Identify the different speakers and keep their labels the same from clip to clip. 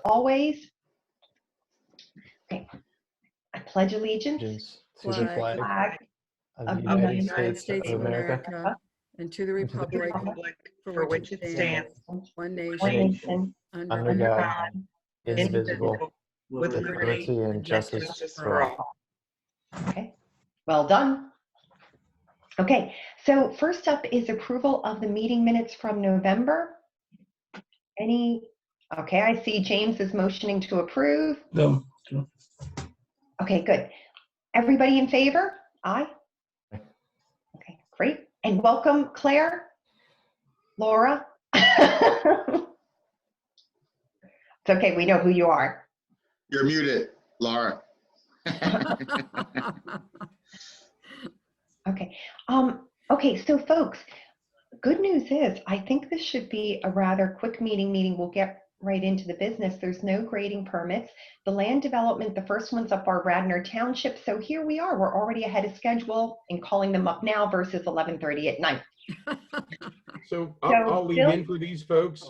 Speaker 1: always. Okay. I pledge allegiance
Speaker 2: to the flag of the United States of America
Speaker 3: and to the republic
Speaker 4: for which it stands,
Speaker 1: one
Speaker 3: one
Speaker 1: nation,
Speaker 3: nation,
Speaker 2: under God, indivisible, with liberty and justice for all.
Speaker 1: Okay, well done. Okay, so first up is approval of the meeting minutes from November. Okay, I see James is motioning to approve.
Speaker 5: No.
Speaker 1: Okay, good. Everybody in favor? Aye. Okay, great. And welcome, Claire, Laura. It's okay, we know who you are.
Speaker 6: You're muted, Laura.
Speaker 1: Okay. Okay, so folks, good news is I think this should be a rather quick meeting. We'll get right into the business. There's no grading permits. The land development, the first ones up are Radnor Township. So here we are. We're already ahead of schedule in calling them up now versus 11:30 at night.
Speaker 7: So I'll leave in for these folks.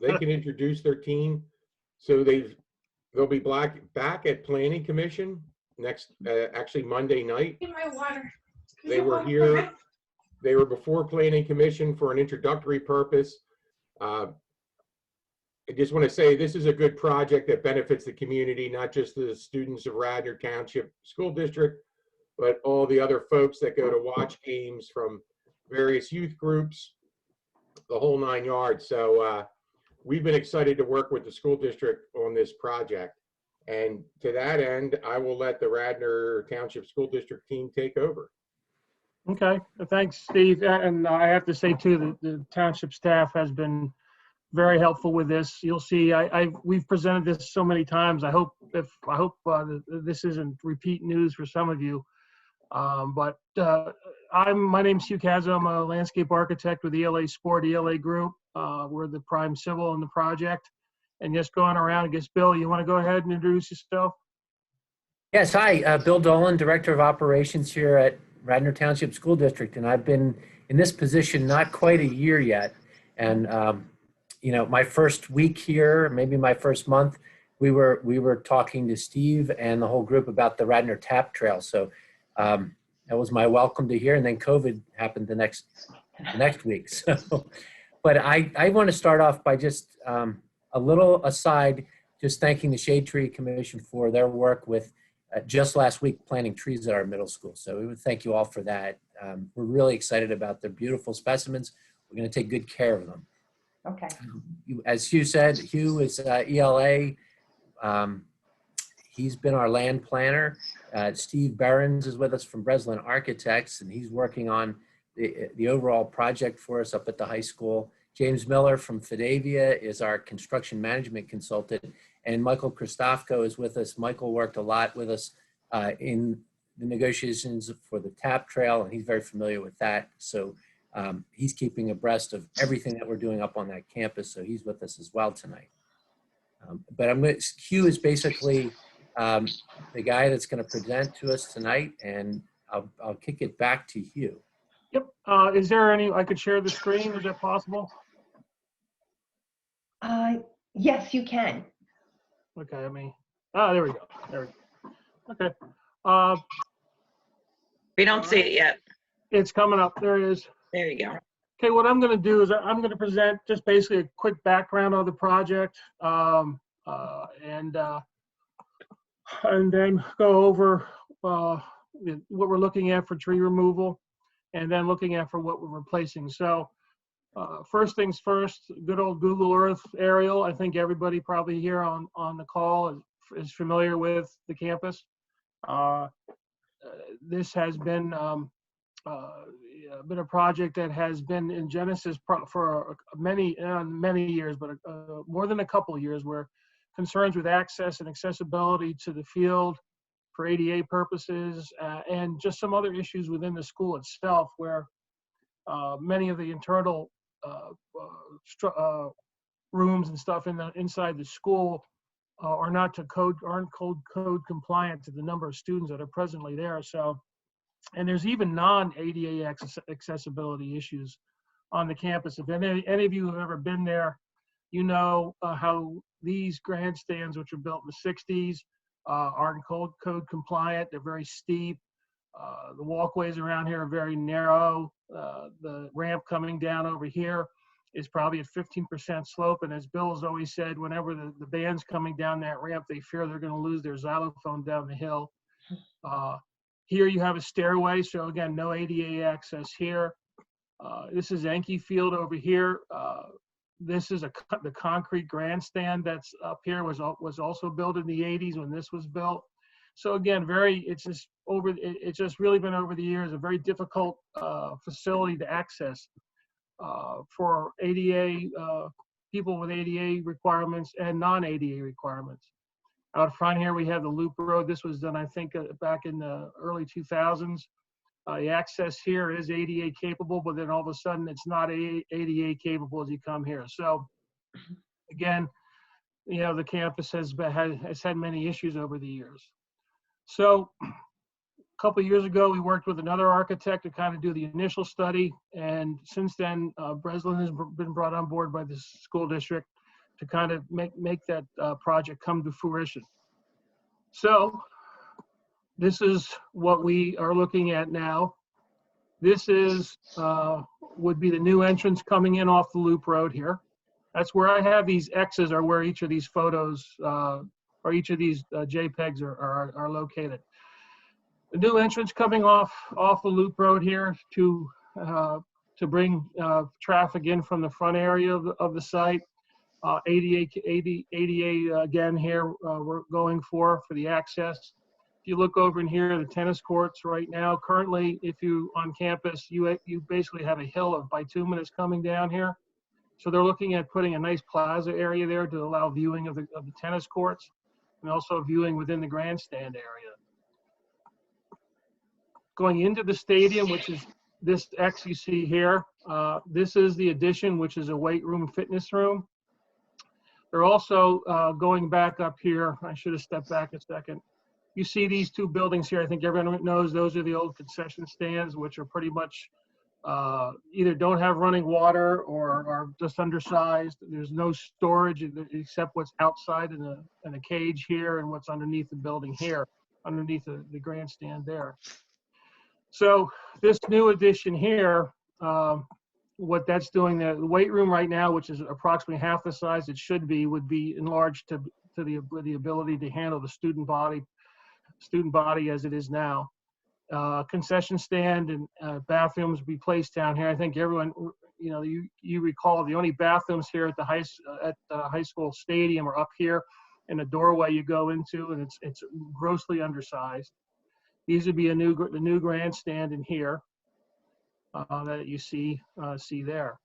Speaker 7: They can introduce their team. So they'll be back at Planning Commission next, actually Monday night. They were here. They were before Planning Commission for an introductory purpose. I just want to say this is a good project that benefits the community, not just the students of Radnor Township School District, but all the other folks that go to watch games from various youth groups, the whole 9 yards. So we've been excited to work with the school district on this project. And to that end, I will let the Radnor Township School District team take over.
Speaker 5: Okay, thanks, Steve. And I have to say too, that the township staff has been very helpful with this. You'll see, we've presented this so many times. I hope this isn't repeat news for some of you. My name's Hugh Cazzo. I'm a landscape architect with ELA Sport, ELA Group. We're the prime civil in the project. And just going around, I guess, Bill, you want to go ahead and introduce yourself?
Speaker 8: Yes, hi, Bill Dolan, Director of Operations here at Radnor Township School District, and I've been in this position not quite a year yet. And you know, my first week here, maybe my first month, we were talking to Steve and the whole group about the Radnor Tap Trail. So that was my welcome to here, and then COVID happened the next week. So, but I want to start off by just a little aside, just thanking the Shade Tree Commission for their work with just last week planting trees at our middle school. So we would thank you all for that. We're really excited about their beautiful specimens. We're going to take good care of them.
Speaker 1: Okay.
Speaker 8: As Hugh said, Hugh is ELA. He's been our land planner. Steve Behrens is with us from Breslin Architects, and he's working on the overall project for us up at the high school. James Miller from Fidavia is our construction management consultant, and Michael Christofko is with us. Michael worked a lot with us in the negotiations for the TAP Trail, and he's very familiar with that. So he's keeping abreast of everything that we're doing up on that campus, so he's with us as well tonight. But Hugh is basically the guy that's going to present to us tonight, and I'll kick it back to Hugh.
Speaker 5: Yep. Is there any, I could share the screen, is that possible?
Speaker 1: Yes, you can.
Speaker 5: Okay, there we go. There we go. Okay.
Speaker 4: We don't see it yet.
Speaker 5: It's coming up. There it is.
Speaker 4: There you go.
Speaker 5: Okay, what I'm going to do is I'm going to present just basically a quick background of the project, and then go over what we're looking at for tree removal, and then looking at for what we're replacing. So first things first, good old Google Earth aerial. I think everybody probably here on the call is familiar with the campus. This has been a project that has been in Genesis for many years, but more than a couple of years, where concerns with access and accessibility to the field for ADA purposes, and just some other issues within the school itself, where many of the internal rooms and stuff inside the school aren't code compliant to the number of students that are presently there. So, and there's even non-ADA accessibility issues on the campus. If any of you have ever been there, you know how these grandstands, which were built in the 60s, aren't code compliant. They're very steep. The walkways around here are very narrow. The ramp coming down over here is probably at 15% slope. And as Bill has always said, whenever the band's coming down that ramp, they fear they're going to lose their xylophone down the hill. Here you have a stairway. So again, no ADA access here. This is Enke Field over here. This is the concrete grandstand that's up here was also built in the 80s when this was built. So again, it's just really been over the years a very difficult facility to access for ADA people with ADA requirements and non-ADA requirements. Out front here we have the loop road. This was done, I think, back in the early 2000s. The access here is ADA capable, but then all of a sudden it's not ADA capable as you come here. So again, you know, the campus has had many issues over the years. So a couple of years ago, we worked with another architect to kind of do the initial study. And since then, Breslin has been brought on board by the school district to kind of make that project come to fruition. So this is what we are looking at now. This is would be the new entrance coming in off the loop road here. That's where I have these X's are where each of these photos or each of these JPEGs are located. The new entrance coming off the loop road here to bring traffic in from the front area of the site. ADA again here we're going for the access. If you look over in here, the tennis courts right now, currently, if you on campus, you basically have a hill of bituminous coming down here. So they're looking at putting a nice plaza area there to allow viewing of the tennis courts and also viewing within the grandstand area. Going into the stadium, which is this X you see here, this is the addition, which is a weight room, fitness room. They're also going back up here. I should have stepped back a second. You see these two buildings here. I think everyone knows those are the old concession stands, which are pretty much either don't have running water or are just undersized. There's no storage except what's outside in a cage here and what's underneath the building here, underneath the grandstand there. So this new addition here, what that's doing, the weight room right now, which is approximately half the size it should be, would be enlarged to the ability to handle the student body as it is now. Concession stand and bathrooms be placed down here. I think everyone, you know, you recall the only bathrooms here at the high school stadium are up here in the doorway you go into, and it's grossly undersized. These would be the new grandstand in here that you see there.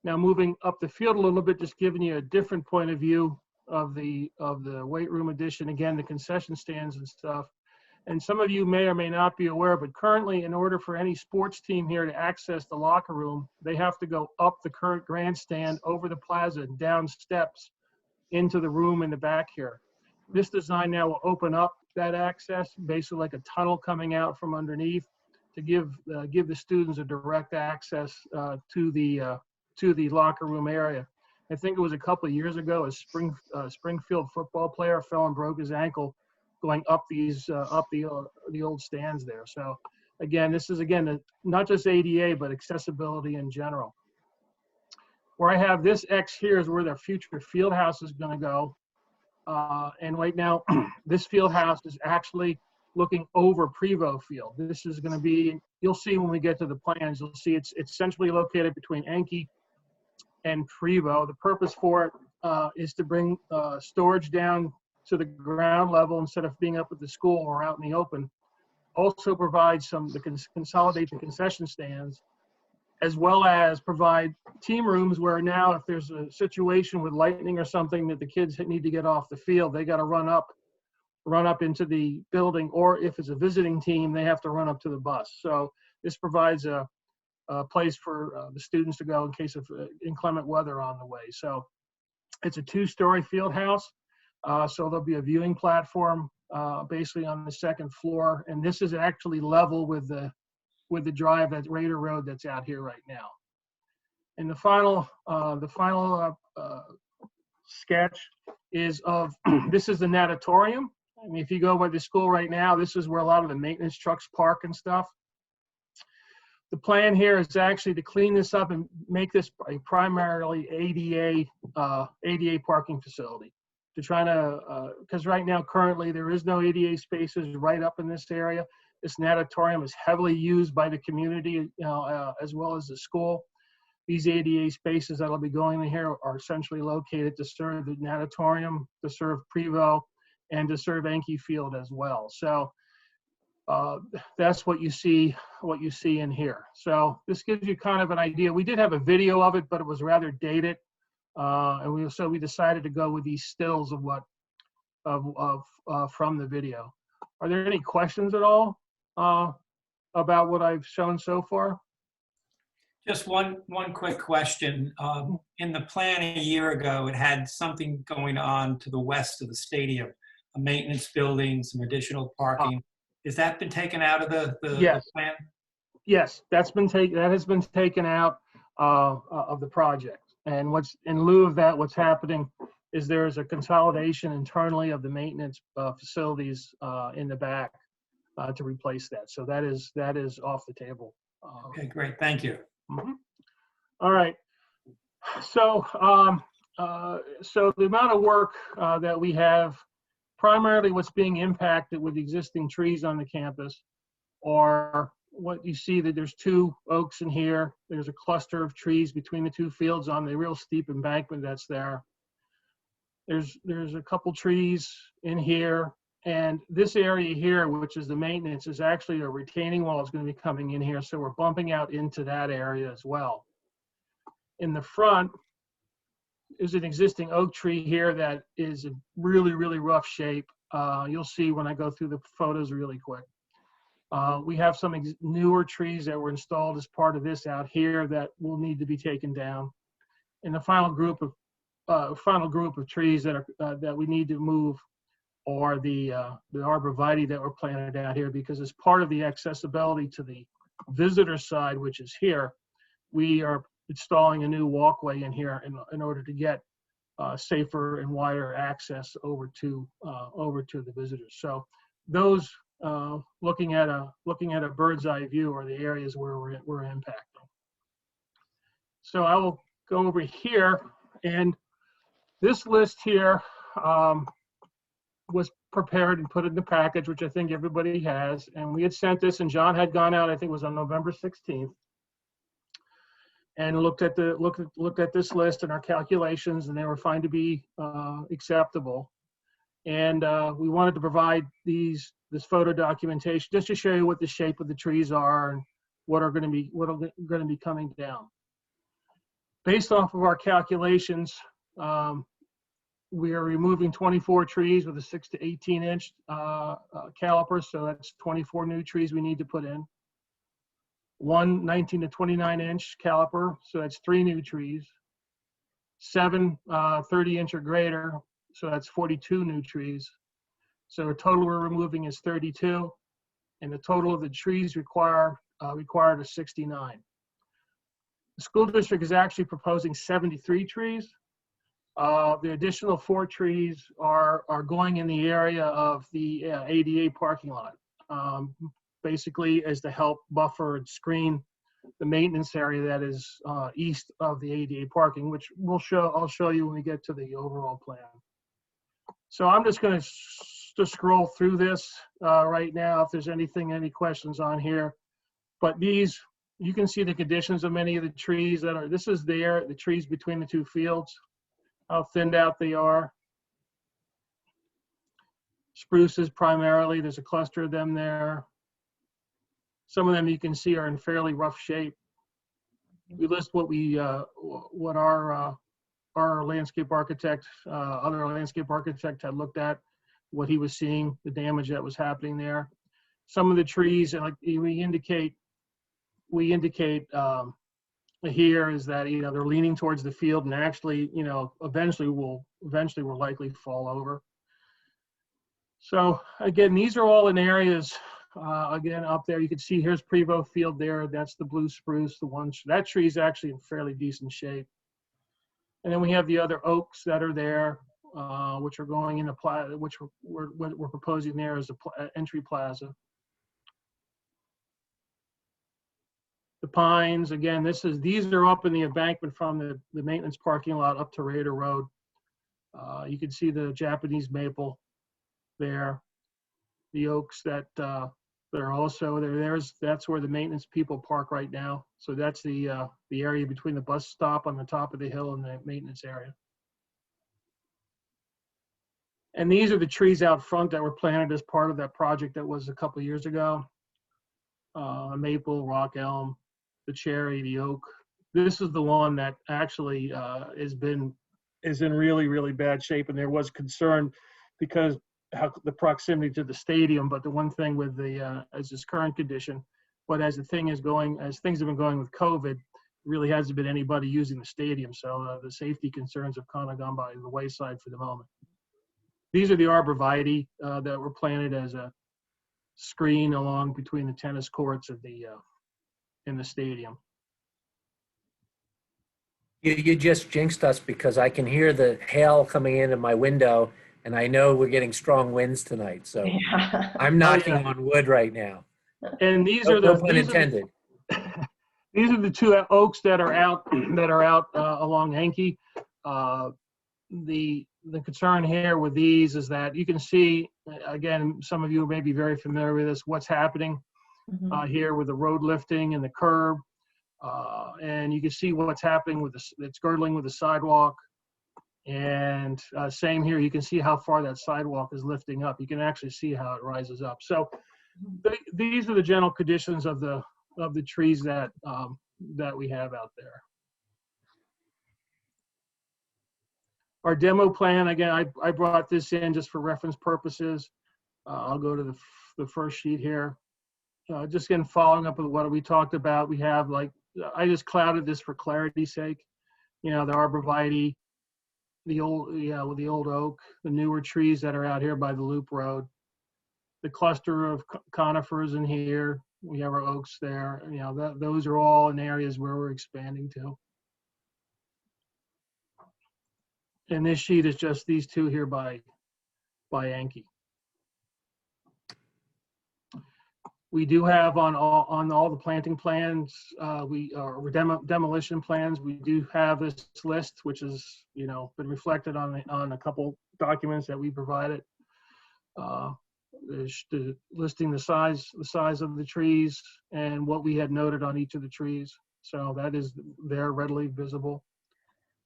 Speaker 5: Now moving up the field a little bit, just giving you a different point of view of the weight room addition. Again, the concession stands and stuff. And some of you may or may not be aware, but currently, in order for any sports team here to access the locker room, they have to go up the current grandstand, over the plaza, down steps into the room in the back here. This design now will open up that access, basically like a tunnel coming out from underneath, to give the students a direct access to the locker room area. I think it was a couple of years ago, a Springfield football player fell and broke his ankle going up the old stands there. So again, this is not just ADA, but accessibility in general. Where I have this X here is where their future field house is going to go. And right now, this field house is actually looking over Prevost Field. This is going to be, you'll see when we get to the plans, you'll see it's centrally located between Enke and Prevost. The purpose for it is to bring storage down to the ground level instead of being up at the school or out in the open. Also provide consolidate the concession stands, as well as provide team rooms where now if there's a situation with lightning or something that the kids need to get off the field, they got to run up into the building, or if it's a visiting team, they have to run up to the bus. So this provides a place for the students to go in case of inclement weather on the way. So it's a 2-story field house. So there'll be a viewing platform basically on the second floor. And this is actually level with the drive, that Raider Road that's out here right now. And the final sketch is of, this is the Natatorium. I mean, if you go by the school right now, this is where a lot of the maintenance trucks park and stuff. The plan here is actually to clean this up and make this a primarily ADA parking facility. To try to, because right now, currently, there is no ADA spaces right up in this area. This Natatorium is heavily used by the community, as well as the school. These ADA spaces that'll be going in here are essentially located to serve the Natatorium, to serve Prevo, and to serve Enke Field as well. So that's what you see in here. So this gives you kind of an idea. We did have a video of it, but it was rather dated. And so we decided to go with these stills of what from the video. Are there any questions at all about what I've shown so far?
Speaker 3: Just one quick question. In the plan a year ago, it had something going on to the west of the stadium, a maintenance building, some additional parking. Has that been taken out of the
Speaker 5: Yes.
Speaker 3: plan?
Speaker 5: Yes, that has been taken out of the project. And what's in lieu of that, what's happening is there's a consolidation internally of the maintenance facilities in the back to replace that. So that is off the table.
Speaker 3: Okay, great. Thank you.
Speaker 5: Mm-hmm. All right. So so the amount of work that we have, primarily what's being impacted with existing trees on the campus, or what you see that there's 2 oaks in here. There's a cluster of trees between the 2 fields on the real steep embankment that's there. There's a couple trees in here, and this area here, which is the maintenance, is actually a retaining wall is going to be coming in here, so we're bumping out into that area as well. In the front is an existing oak tree here that is in really, really rough shape. You'll see when I go through the photos really quick. We have some newer trees that were installed as part of this out here that will need to be taken down. And the final group of trees that are that we need to move are the arborvitae that were planted out here, because as part of the accessibility to the visitor side, which is here, we are installing a new walkway in here in order to get safer and wider access over to the visitors. So those looking at a bird's eye view are the areas where we're impacting. So I will go over here, and this list here was prepared and put in the package, which I think everybody has. And we had sent this, and John had gone out, I think it was on November 16th, and looked at this list and our calculations, and they were found to be acceptable. And we wanted to provide this photo documentation just to show you what the shape of the trees are and what are going to be coming down. Based off of our calculations, we are removing 24 trees with a 6 to 18 inch caliper, so that's 24 new trees we need to put in. One 19 to 29 inch caliper, so that's 3 new trees. 7 30 inch or greater, so that's 42 new trees. So the total we're removing is 32, and the total of the trees required is 69. The school district is actually proposing 73 trees. The additional 4 trees are going in the area of the ADA parking lot, basically as to help buffer and screen the maintenance area that is east of the ADA parking, which I'll show you when we get to the overall plan. So I'm just going to scroll through this right now if there's any questions on here. But these, you can see the conditions of many of the trees that are, this is the trees between the 2 fields, how thinned out they are. Spruces primarily, there's a cluster of them there. Some of them you can see are in fairly rough shape. We list what our landscape architect, other landscape architect had looked at, what he was seeing, the damage that was happening there. Some of the trees, like we indicate here, is that they're leaning towards the field, and actually eventually will likely fall over. So again, these are all in areas. Again, up there, you can see here's Prevo Field there. That's the blue spruce. That tree is actually in fairly decent shape. And then we have the other oaks that are there, which are going in the which we're proposing there as a entry plaza. The pines, again, these are up in the embankment from the maintenance parking lot up to Raider Road. You can see the Japanese maple there. The oaks that are also there. That's where the maintenance people park right now. So that's the area between the bus stop on the top of the hill and the maintenance area. And these are the trees out front that were planted as part of that project that was a couple of years ago. Maple, rock elm, the cherry, the oak. This is the one that actually is in really, really bad shape. And there was concern because the proximity to the stadium, but the one thing with as this current condition, but as things have been going with COVID, really hasn't been anybody using the stadium. So the safety concerns have kind of gone by the wayside for the moment. These are the arborvitae that were planted as a screen along between the tennis courts and the stadium.
Speaker 8: You just jinxed us because I can hear the hail coming in at my window, and I know we're getting strong winds tonight. So
Speaker 1: Yeah.
Speaker 8: I'm knocking on wood right now.
Speaker 5: And these
Speaker 8: No,
Speaker 5: are the
Speaker 8: no pun intended.
Speaker 5: These are the two oaks that are out along Yankee. The concern here with these is that you can see, again, some of you may be very familiar with this, what's happening here with the road lifting and the curb. And you can see what's happening with it's girdling with the sidewalk. And same here, you can see how far that sidewalk is lifting up. You can actually see how it rises up. So these are the general conditions of the trees that we have out there. Our demo plan, again, I brought this in just for reference purposes. I'll go to the first sheet here. Just again, following up with what we talked about, we have I just clouded this for clarity's sake. The arborvitae, the old oak, the newer trees that are out here by the loop road, the cluster of conifers in here. We have our oaks there. Those are all in areas where we're expanding to. And this sheet is just these two here by Yankee. We do have on all the planting plans, demolition plans. We do have this list, which has been reflected on a couple documents that we provided. Listing the size of the trees and what we had noted on each of the trees. So that is there readily visible.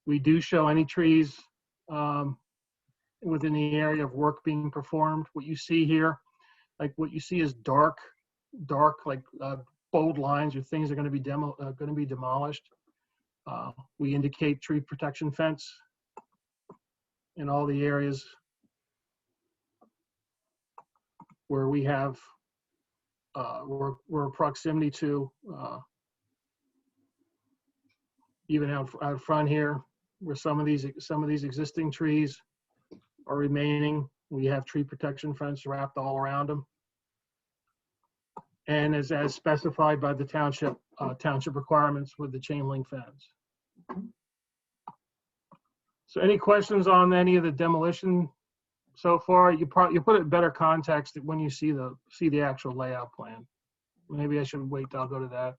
Speaker 5: We do show any trees within the area of work being performed. What you see here, what you see is dark, bold lines or things are going to be demolished. We indicate tree protection fence in all the areas where we have we're proximity to, even out front here, where some of these existing trees are remaining. We have tree protection fence wrapped all around them, and as specified by the township requirements with the chain link fence. So, any questions on any of the demolition so far? You put it in better context when you see the actual layout plan. Maybe I should wait till I'll go to that.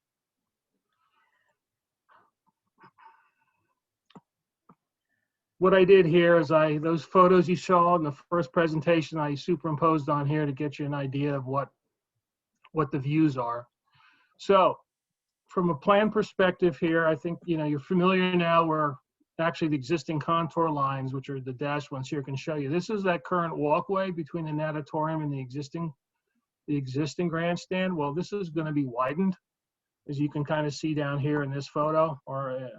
Speaker 5: What I did here is those photos you saw in the first presentation, I superimposed on here to get you an idea of what the views are. So from a plan perspective here, I think you're familiar now where actually the existing contour lines, which are the dashed ones here, can show you. This is that current walkway between the natatorium and the existing grandstand. Well, this is going to be widened, as you can kind of see down here in this photo or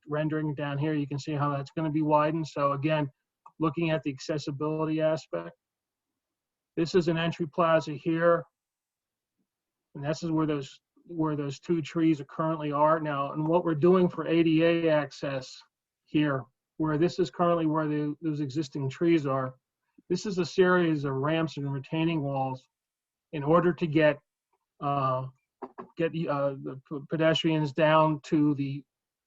Speaker 5: rendering down here. You can see how that's going to be widened. So again, looking at the accessibility aspect, this is an entry plaza here, and this is where those two trees currently are now. And what we're doing for ADA access here, where this is currently where those existing trees are, this is a series of ramps and retaining walls in order to get the pedestrians down to the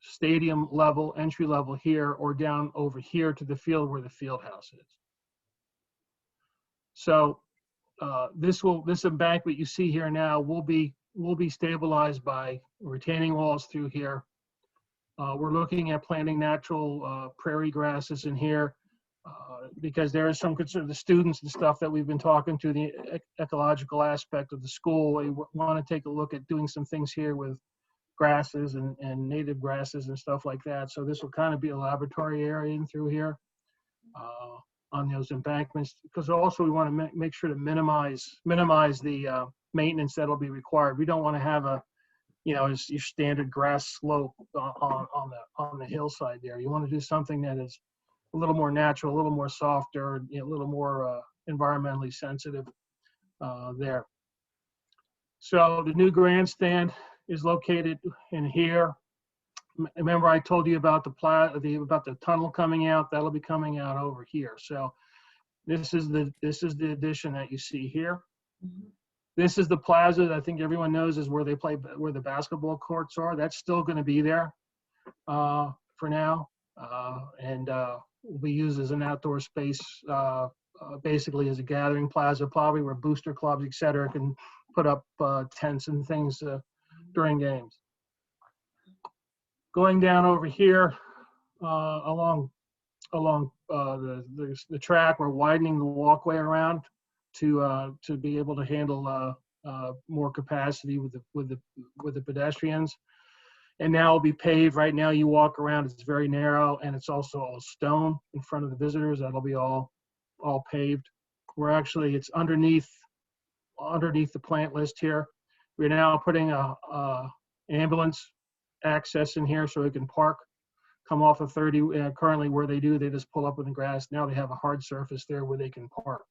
Speaker 5: stadium level, entry level here, or down over here to the field where the field house is. So this embankment you see here now will be stabilized by retaining walls through here. We're looking at planting natural prairie grasses in here because there is some concern, the students and stuff that we've been talking to, the ecological aspect of the school. We want to take a look at doing some things here with grasses and native grasses and stuff like that. So this will kind of be a laboratory area in through here on those embankments, because also we want to make sure to minimize the maintenance that'll be required. We don't want to have a, you know, your standard grass slope on the hillside there. You want to do something that is a little more natural, a little more softer, you know, a little more environmentally sensitive there. So the new grandstand is located in here. Remember I told you about the tunnel coming out. That'll be coming out over here. So this is the addition that you see here. This is the plaza that I think everyone knows is where the basketball courts are. That's still going to be there for now, and will be used as an outdoor space, basically as a gathering plaza, probably where booster clubs, etc., can put up tents and things during games. Going down over here along the track, we're widening the walkway around to be able to handle more capacity with the pedestrians. And now it'll be paved. Right now you walk around, it's very narrow, and it's also all stone in front of the visitors. That'll be all paved. It's underneath the plant list here. We're now putting a ambulance access in here so we can park, come off of 30. Currently where they just pull up in the grass. Now they have a hard surface there where they can park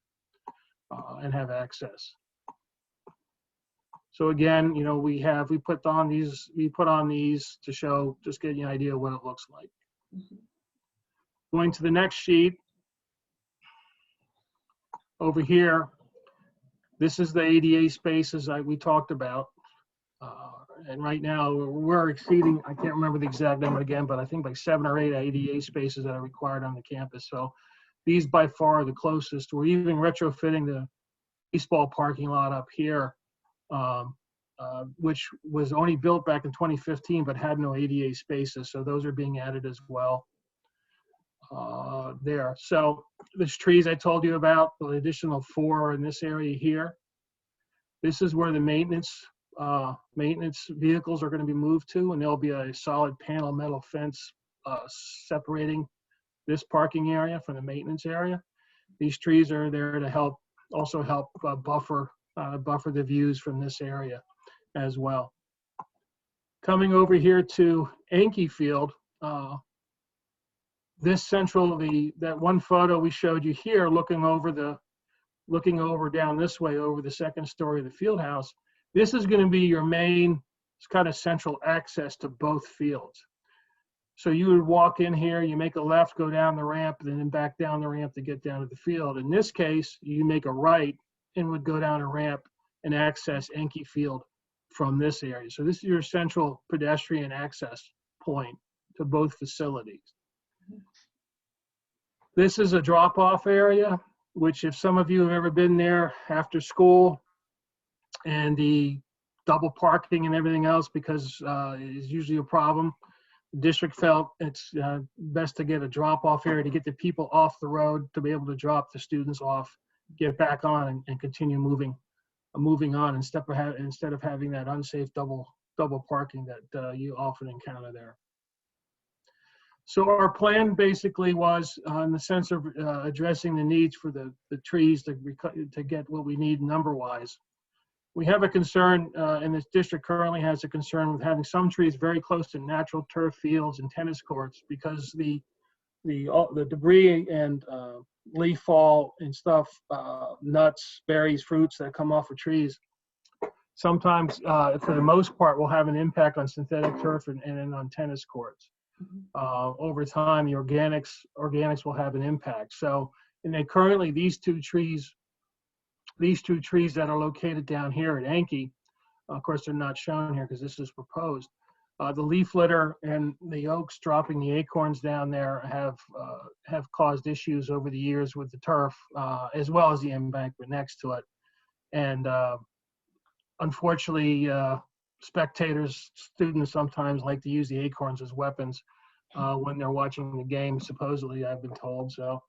Speaker 5: and have access. So again, you know, we put on these to show, just get you an idea of what it looks like. Going to the next sheet over here, this is the ADA spaces we talked about. And right now we're exceeding, I can't remember the exact number again, but I think like 7 or 8 ADA spaces that are required on the campus. So these by far are the closest. We're even retrofitting the baseball parking lot up here, which was only built back in 2015, but had no ADA spaces. So those are being added as well there. So there's trees I told you about, the additional 4 in this area here. This is where the maintenance vehicles are going to be moved to, and there'll be a solid panel metal fence separating this parking area from the maintenance area. These trees are there to also help buffer the views from this area as well. Coming over here to Yankee Field, this that one photo we showed you here, looking over down this way over the second story of the field house. This is going to be your main kind of central access to both fields. So you would walk in here, you make a left, go down the ramp, and then back down the ramp to get down to the field. In this case, you make a right and would go down a ramp and access Yankee Field from this area. So this is your central pedestrian access point to both facilities. This is a drop-off area, which if some of you have ever been there after school, and the double parking and everything else, because is usually a problem. The district felt it's best to get a drop-off area to get the people off the road to be able to drop the students off, get back on, and continue moving on instead of having that unsafe double parking that you often encounter there. So our plan basically was in the sense of addressing the needs for the trees to get what we need number-wise. We have a concern, and this district currently has a concern with having some trees very close to natural turf fields and tennis courts, because the debris and leaf fall and stuff, nuts, berries, fruits that come off of trees, sometimes, for the most part, will have an impact on synthetic turf and on tennis courts. Over time, the organics will have an impact. So, and then currently these two trees that are located down here at Yankee, of course they're not shown here because this is proposed, The leaf litter and the oaks dropping the acorns down there have caused issues over the years with the turf, as well as the embankment next to it. And unfortunately, spectators, students sometimes like to use the acorns as weapons when they're watching the game. Supposedly, I've been told. So,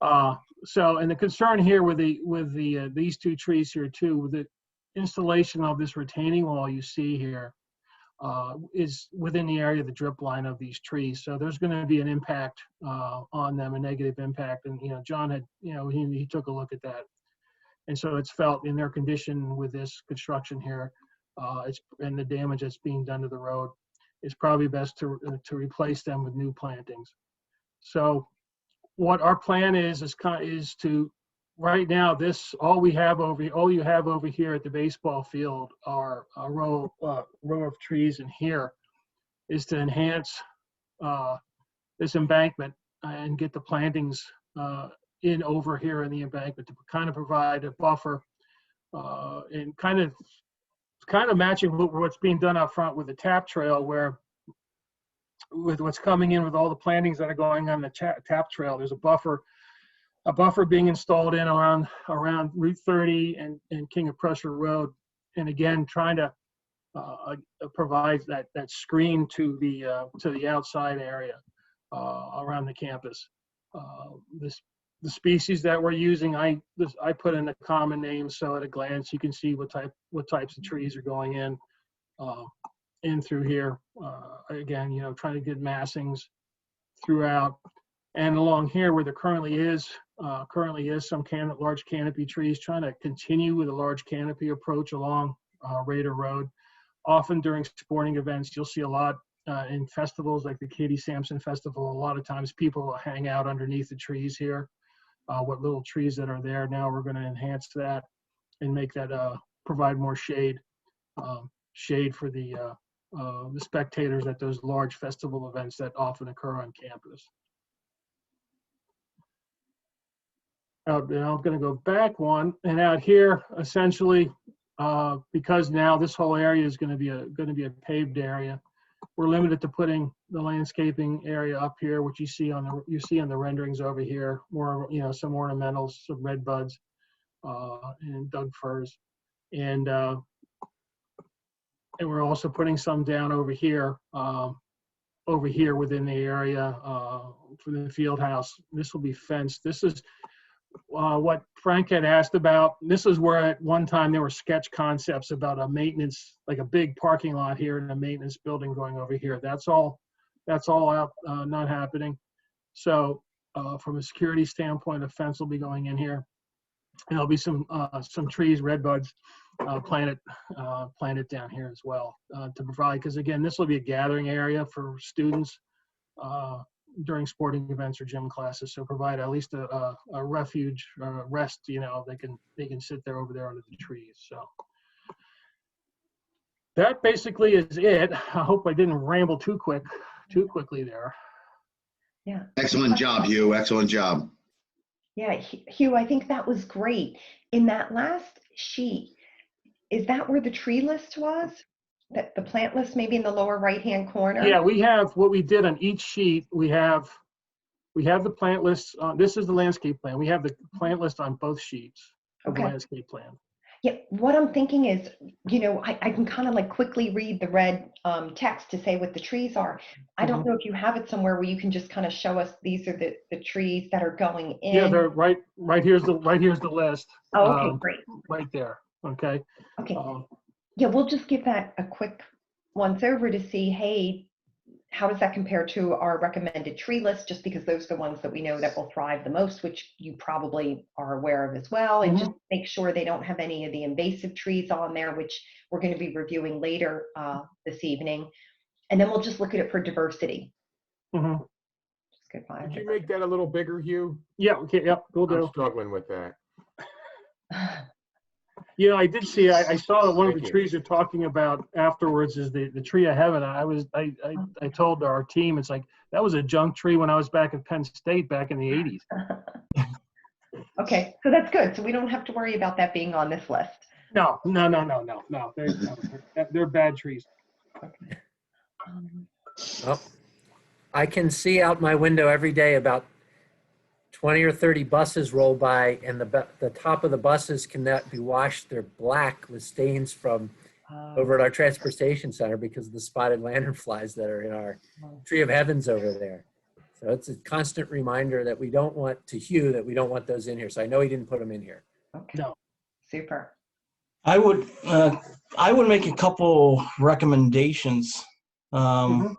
Speaker 5: and the concern here with these two trees here too, with the installation of this retaining wall you see here, is within the area of the drip line of these trees. So there's going to be an impact on them, a negative impact. And John had, he took a look at that. And so it's felt in their condition with this construction here, and the damage that's being done to the road, it's probably best to replace them with new plantings. So what our plan is to, right now, all you have over here at the baseball field are a row of trees, and here is to enhance this embankment and get the plantings in over here in the embankment to kind of provide a buffer and kind of matching what's being done up front with the tap trail, where with what's coming in with all the plantings that are going on the tap trail, there's a buffer being installed in around Route 30 and King of Prussia Road, and again trying to provide that screen to the outside area around the campus. The species that we're using, I put in a common name, so at a glance you can see what types of trees are going in through here. Again, trying to get massings throughout, and along here where there currently is some large canopy trees, trying to continue with a large canopy approach along Raider Road. Often during sporting events, you'll see a lot in festivals like the Katie Sampson Festival. A lot of times people will hang out underneath the trees here. What little trees that are there now, we're going to enhance that and make that provide more shade for the spectators at those large festival events that often occur on campus. I'm going to go back one, and out here, essentially, because now this whole area is going to be a paved area, we're limited to putting the landscaping area up here, which you see on the renderings over here, more some ornamentals, some red buds, and Doug firs, and we're also putting some down over here within the area for the field house. This will be fenced. This is what Frank had asked about. This is where at one time there were sketch concepts about a maintenance, like a big parking lot here and a maintenance building going over here. That's all out, not happening. So from a security standpoint, a fence will be going in here. And there'll be some trees, red buds, planted down here as well to provide, because again, this will be a gathering area for students during sporting events or gym classes. So provide at least a refuge, rest. They can sit there over there under the trees. So that basically is it. I hope I didn't ramble too quickly there.
Speaker 1: Yeah.
Speaker 6: Excellent job, Hugh. Excellent job.
Speaker 1: Yeah, Hugh, I think that was great. In that last sheet, is that where the tree list was? That the plant list, maybe in the lower right-hand corner?
Speaker 5: Yeah, we have what we did on each sheet. We have the plant list. This is the landscape plan. We have the plant list on both sheets of the landscape plan.
Speaker 1: Yeah, what I'm thinking is, I can kind of like quickly read the red text to say what the trees are. I don't know if you have it somewhere where you can just kind of show us these are the trees that are going in.
Speaker 5: Yeah, they're right here's the list.
Speaker 1: Oh, okay, great.
Speaker 5: Right there. Okay.
Speaker 1: Okay. Yeah, we'll just give that a quick once over to see, hey, how does that compare to our recommended tree list? Just because those are the ones that we know that will thrive the most, which you probably are aware of as well. And just make sure they don't have any of the invasive trees on there, which we're going to be reviewing later this evening. And then we'll just look at it for diversity.
Speaker 7: Could you make that a little bigger, Hugh?
Speaker 5: Yeah, okay, yep, we'll do.
Speaker 7: I'm struggling with that.
Speaker 5: I did see, I saw that one of the trees you're talking about afterwards is the tree of heaven. I told our team, it's like, that was a junk tree when I was back at Penn State back in the 80s.
Speaker 1: Okay, so that's good. So we don't have to worry about that being on this list.
Speaker 5: No. They're bad trees.
Speaker 8: Well, I can see out my window every day about 20 or 30 buses roll by, and the top of the buses cannot be washed. They're black with stains from over at our transportation center because of the spotted lanternflies that are in our tree of heavens over there. So it's a constant reminder that we don't want those in here. So I know he didn't put them in here.
Speaker 1: Okay.
Speaker 5: No.
Speaker 1: Super.
Speaker 9: I would make a couple recommendations, and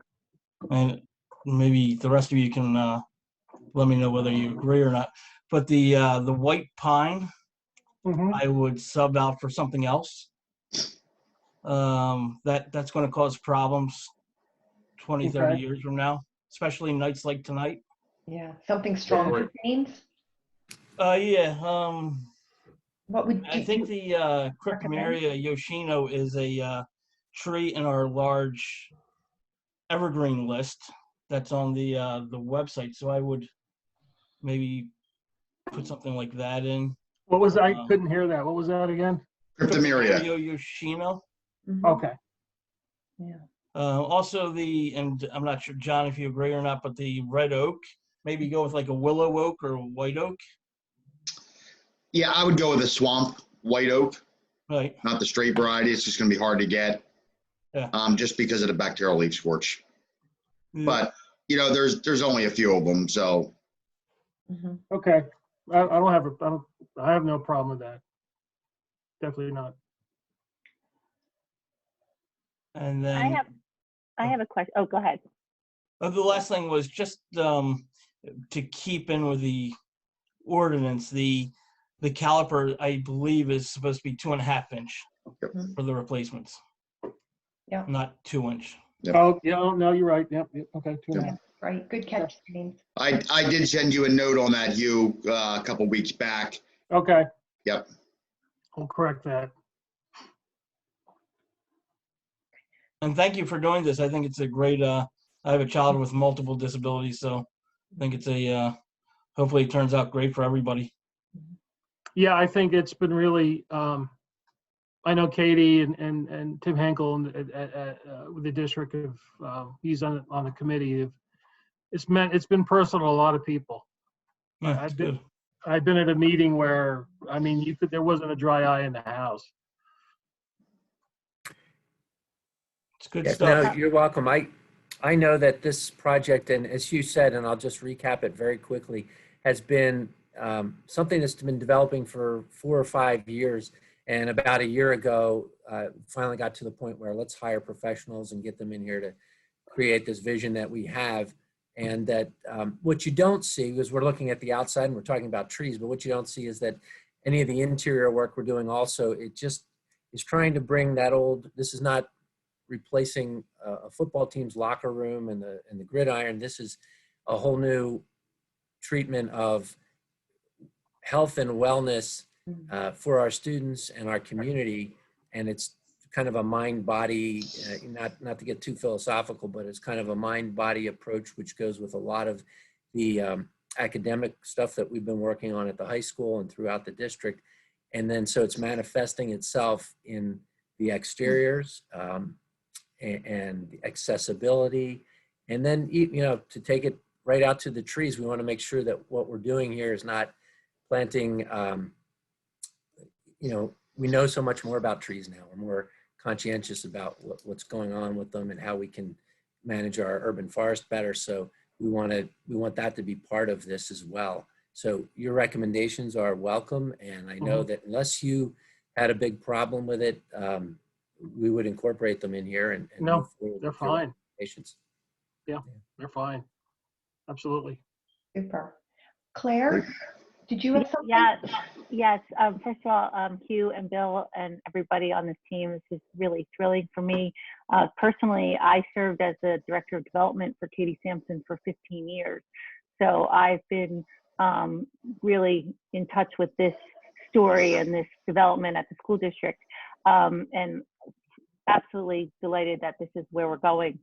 Speaker 9: maybe the rest of you can let me know whether you agree or not. But the white pine, I would sub out for something else. That's going to cause problems 20, 30 years from now, especially nights like tonight.
Speaker 1: Yeah. Something strong for greens?
Speaker 9: Yeah.
Speaker 1: What would
Speaker 9: I think the Cryptomeria Yoshino is a tree in our large evergreen list that's on the website. So I would maybe put something like that in.
Speaker 5: What was I couldn't hear that. What was that again?
Speaker 6: Cryptomeria.
Speaker 9: Yoshino.
Speaker 5: Okay.
Speaker 1: Yeah.
Speaker 9: Also and I'm not sure, John, if you agree or not, but the red oak, maybe go with like a willow oak or a white oak.
Speaker 6: Yeah, I would go with a swamp white oak,
Speaker 9: Right.
Speaker 6: not the straight variety. It's just going to be hard to get,
Speaker 9: Yeah.
Speaker 6: just because of the bacterial leaf scorch.
Speaker 9: Yeah.
Speaker 6: But there's only a few of them, so.
Speaker 5: Okay. I have no problem with that. Definitely not.
Speaker 9: And then
Speaker 10: I have a question. Oh, go ahead.
Speaker 9: the last thing was just to keep in with the ordinance, the caliper, I believe, is supposed to be 2.5 inch for the replacements.
Speaker 1: Yeah.
Speaker 9: Not 2 inch.
Speaker 6: Yep.
Speaker 5: Oh, yeah. No, you're right. Yep. Okay. 2.5.
Speaker 1: Right. Good catch, James.
Speaker 6: I did send you a note on that, Hugh, a couple weeks back.
Speaker 5: Okay.
Speaker 6: Yep.
Speaker 5: I'll correct that.
Speaker 9: And thank you for doing this. I think it's a great, I have a child with multiple disabilities, so I think it's hopefully it turns out great for everybody.
Speaker 5: Yeah, I think it's been really, I know Katie and Tim Henkel with the district he's on the committee. It's been personal to a lot of people.
Speaker 9: Yeah,
Speaker 5: I've been at a meeting where, I mean, there wasn't a dry eye in the house.
Speaker 9: It's good
Speaker 8: Yes,
Speaker 9: stuff.
Speaker 8: no, you're welcome. I know that this project, and as you said, and I'll just recap it very quickly, has been something that's been developing for 4 or 5 years. And about a year ago, finally got to the point where let's hire professionals and get them in here to create this vision that we have. And that what you don't see, because we're looking at the outside and we're talking about trees, but what you don't see is that any of the interior work we're doing also, it just is trying to bring that this is not replacing a football team's locker room and the gridiron. This is a whole new treatment of health and wellness for our students and our community. And it's kind of a mind-body, not to get too philosophical, but it's kind of a mind-body approach, which goes with a lot of the academic stuff that we've been working on at the high school and throughout the district. And then so it's manifesting itself in the exteriors and the accessibility. And then, to take it right out to the trees, we want to make sure that what we're doing here is not planting, we know so much more about trees now. We're more conscientious about what's going on with them and how we can manage our urban forest better. So we want that to be part of this as well. So your recommendations are welcome. And I know that unless you had a big problem with it, we would incorporate them in here and
Speaker 5: no, they're fine.
Speaker 8: Yeah,
Speaker 5: they're fine. Absolutely.
Speaker 1: Super. Claire, did you have something?
Speaker 10: Yes. First of all, Hugh and Bill and everybody on this team, this is really thrilling for me. Personally, I served as the Director of Development for Katie Sampson for 15 years. So I've been really in touch with this story and this development at the school district, and absolutely delighted that this is where we're going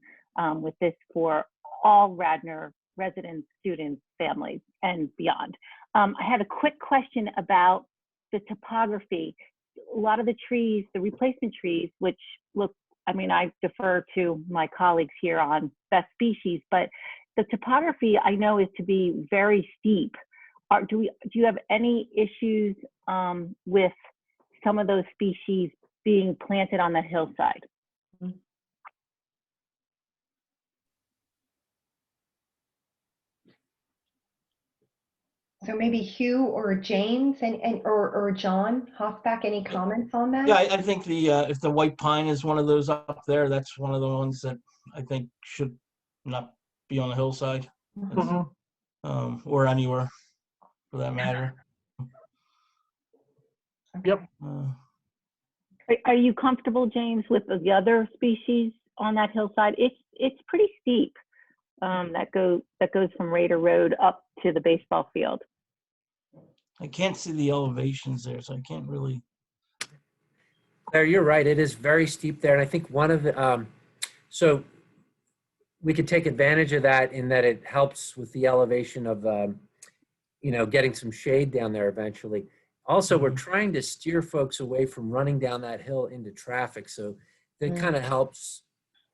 Speaker 10: with this for all Radnor residents, students, families, and beyond. I had a quick question about the topography. A lot of the trees, the replacement trees, which look I mean, I defer to my colleagues here on best species, but the topography I know is to be very steep. Do you have any issues with some of those species being planted on that hillside?
Speaker 1: So maybe Hugh or James or John Hoffback, any comments on that?
Speaker 9: Yeah, I think if the white pine is one of those up there, that's one of the ones that I think should not be on the hillside. Or anywhere for that matter.
Speaker 5: Yep.
Speaker 10: Are you comfortable, James, with the other species on that hillside? It's pretty steep. That goes from Raider Road up to the baseball field.
Speaker 9: I can't see the elevations there, so I can't really.
Speaker 8: Claire, you're right. It is very steep there. And I think one of the, so we could take advantage of that in that it helps with the elevation of, getting some shade down there eventually. Also, we're trying to steer folks away from running down that hill into traffic. So that kind of helps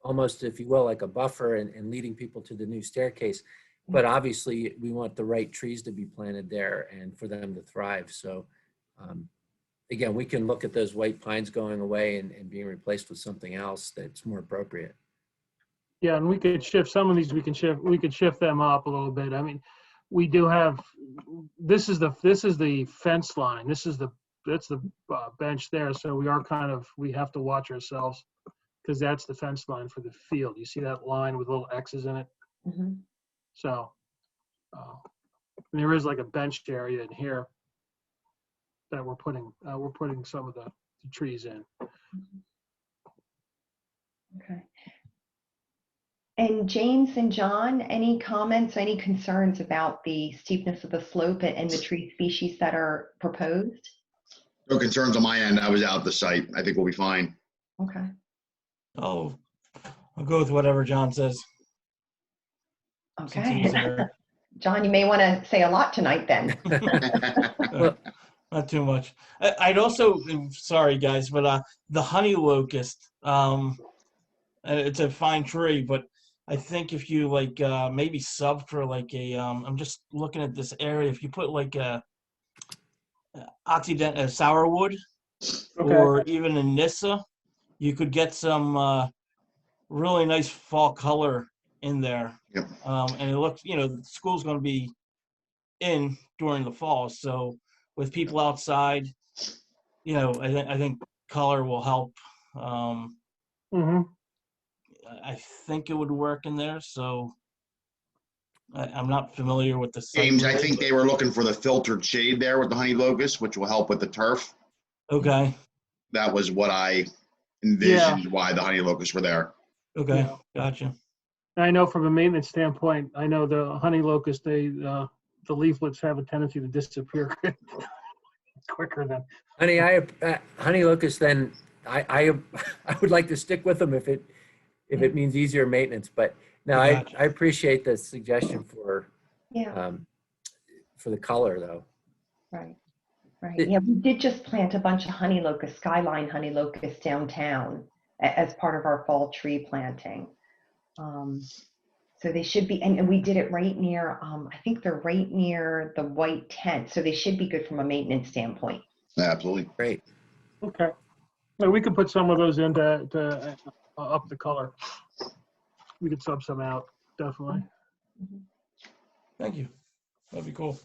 Speaker 8: almost, if you will, like a buffer and leading people to the new staircase. But obviously we want the right trees to be planted there and for them to thrive. So again, we can look at those white pines going away and being replaced with something else that's more appropriate.
Speaker 5: Yeah, and we could shift some of these. We could shift them up a little bit. I mean, we do have. This is the fence line. That's the bench there. So we have to watch ourselves because that's the fence line for the field. You see that line with little X's in it.
Speaker 1: Mm-hmm.
Speaker 5: So there is like a bench area in here that we're putting some of the trees in.
Speaker 1: Okay. And James and John, any comments, any concerns about the steepness of the slope and the tree species that are proposed?
Speaker 6: No concerns on my end. I was out the site. I think we'll be fine.
Speaker 1: Okay.
Speaker 9: Oh, I'll go with whatever John says.
Speaker 1: Okay. John, you may want to say a lot tonight then.
Speaker 9: Not too much. I'd also, sorry guys, but the honey locust, it's a fine tree, but I think if you maybe sub for I'm just looking at this area, if you put like a sourwood or even a Nissa, you could get some really nice fall color in there.
Speaker 6: Yep.
Speaker 9: And it looks, the school's going to be in during the fall, so with people outside, I think color will help. I think it would work in there, so I'm not familiar with the site.
Speaker 6: James, I think they were looking for the filtered shade there with the honey locust, which will help with the turf.
Speaker 9: Okay.
Speaker 6: That was what I envisioned why the honey locusts were there.
Speaker 9: Okay, gotcha.
Speaker 5: I know from a maintenance standpoint, I know the honey locust, the leaflets have a tendency to disappear quicker than
Speaker 8: honey locust. Then I would like to stick with them if it means easier maintenance. But no, I appreciate the suggestion for the color though.
Speaker 1: Right. Yeah, we did just plant a bunch of honey locust, skyline honey locust downtown as part of our fall tree planting. So they should be, and we did it right near, I think they're right near the white tent. So they should be good from a maintenance standpoint.
Speaker 6: Absolutely.
Speaker 8: Great.
Speaker 5: Okay. So we could put some of those in to up the color. We could sub some out, definitely.
Speaker 9: Thank you. That'd be cool.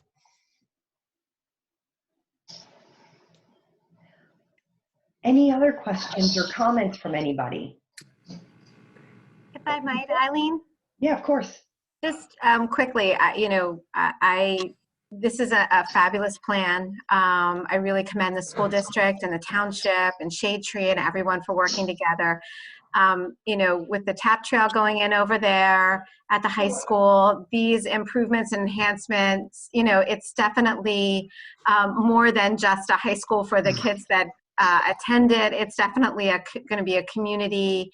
Speaker 1: Any other questions or comments from anybody?
Speaker 11: If I might, Eileen?
Speaker 1: Yeah, of course.
Speaker 11: Just quickly, this is a fabulous plan. I really commend the school district and the township and Shade Tree and everyone for working together. With the tap trail going in over there at the high school, these improvements and enhancements, it's definitely more than just a high school for the kids that attend it. It's definitely going to be a community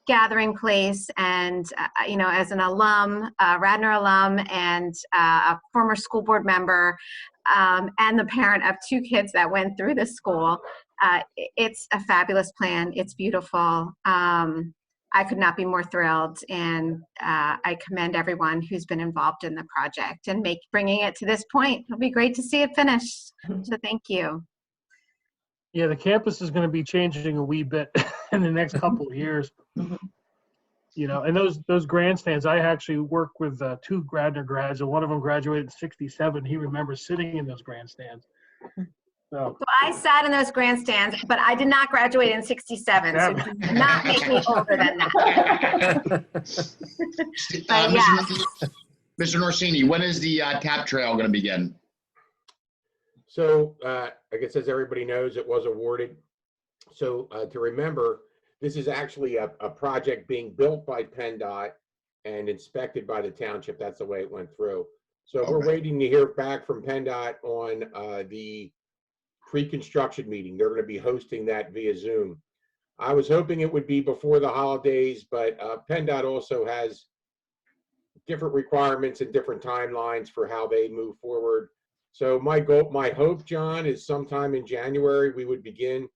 Speaker 11: gathering place, and as an alum, Radnor alum, and a former school board member, and the parent of 2 kids that went through the school. It's a fabulous plan. It's beautiful. I could not be more thrilled, and I commend everyone who's been involved in the project and bringing it to this point. It'll be great to see it finished. So thank you.
Speaker 5: Yeah, the campus is going to be changing a wee bit in the next couple of years. You know, and those grandstands, I actually work with 2 Radnor grads, and one of them graduated in '67. He remembers sitting in those grandstands. So
Speaker 11: I sat in those grandstands, but I did not graduate in '67, so do not make me older than that. But yes.
Speaker 6: Mr. Norsini, when is the tap trail going to begin?
Speaker 7: So I guess as everybody knows, it was awarded. So to remember, this is actually a project being built by PennDOT and inspected by the township. That's the way it went through. So we're waiting to hear back from PennDOT on the pre-construction meeting. They're going to be hosting that via Zoom. I was hoping it would be before the holidays, but PennDOT also has different requirements and different timelines for how they move forward. So my hope, John, is sometime in January we would begin.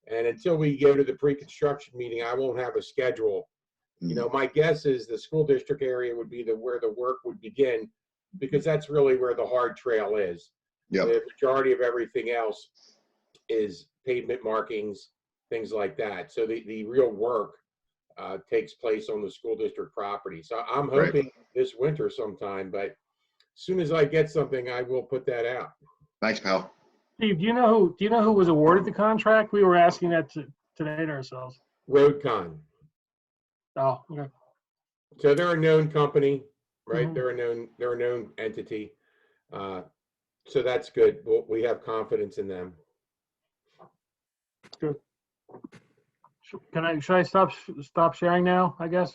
Speaker 7: And until we go to the pre-construction meeting, I won't have a schedule. You know, my guess is the school district area would be where the work would begin, because that's really where the hard trail is.
Speaker 6: Yep.
Speaker 7: The majority of everything else is pavement markings, things like that. So the real work takes place on the school district property. So I'm hoping this winter sometime, but as soon as I get something, I will put that out.
Speaker 6: Thanks, pal.
Speaker 5: Steve, do you know who was awarded the contract? We were asking that today to ourselves.
Speaker 7: RoadCon.
Speaker 5: Oh, okay.
Speaker 7: So they're a known company, right? Mm-hmm. They're a known entity. So that's good. We have confidence in them.
Speaker 5: Good. Should I stop sharing now, I guess?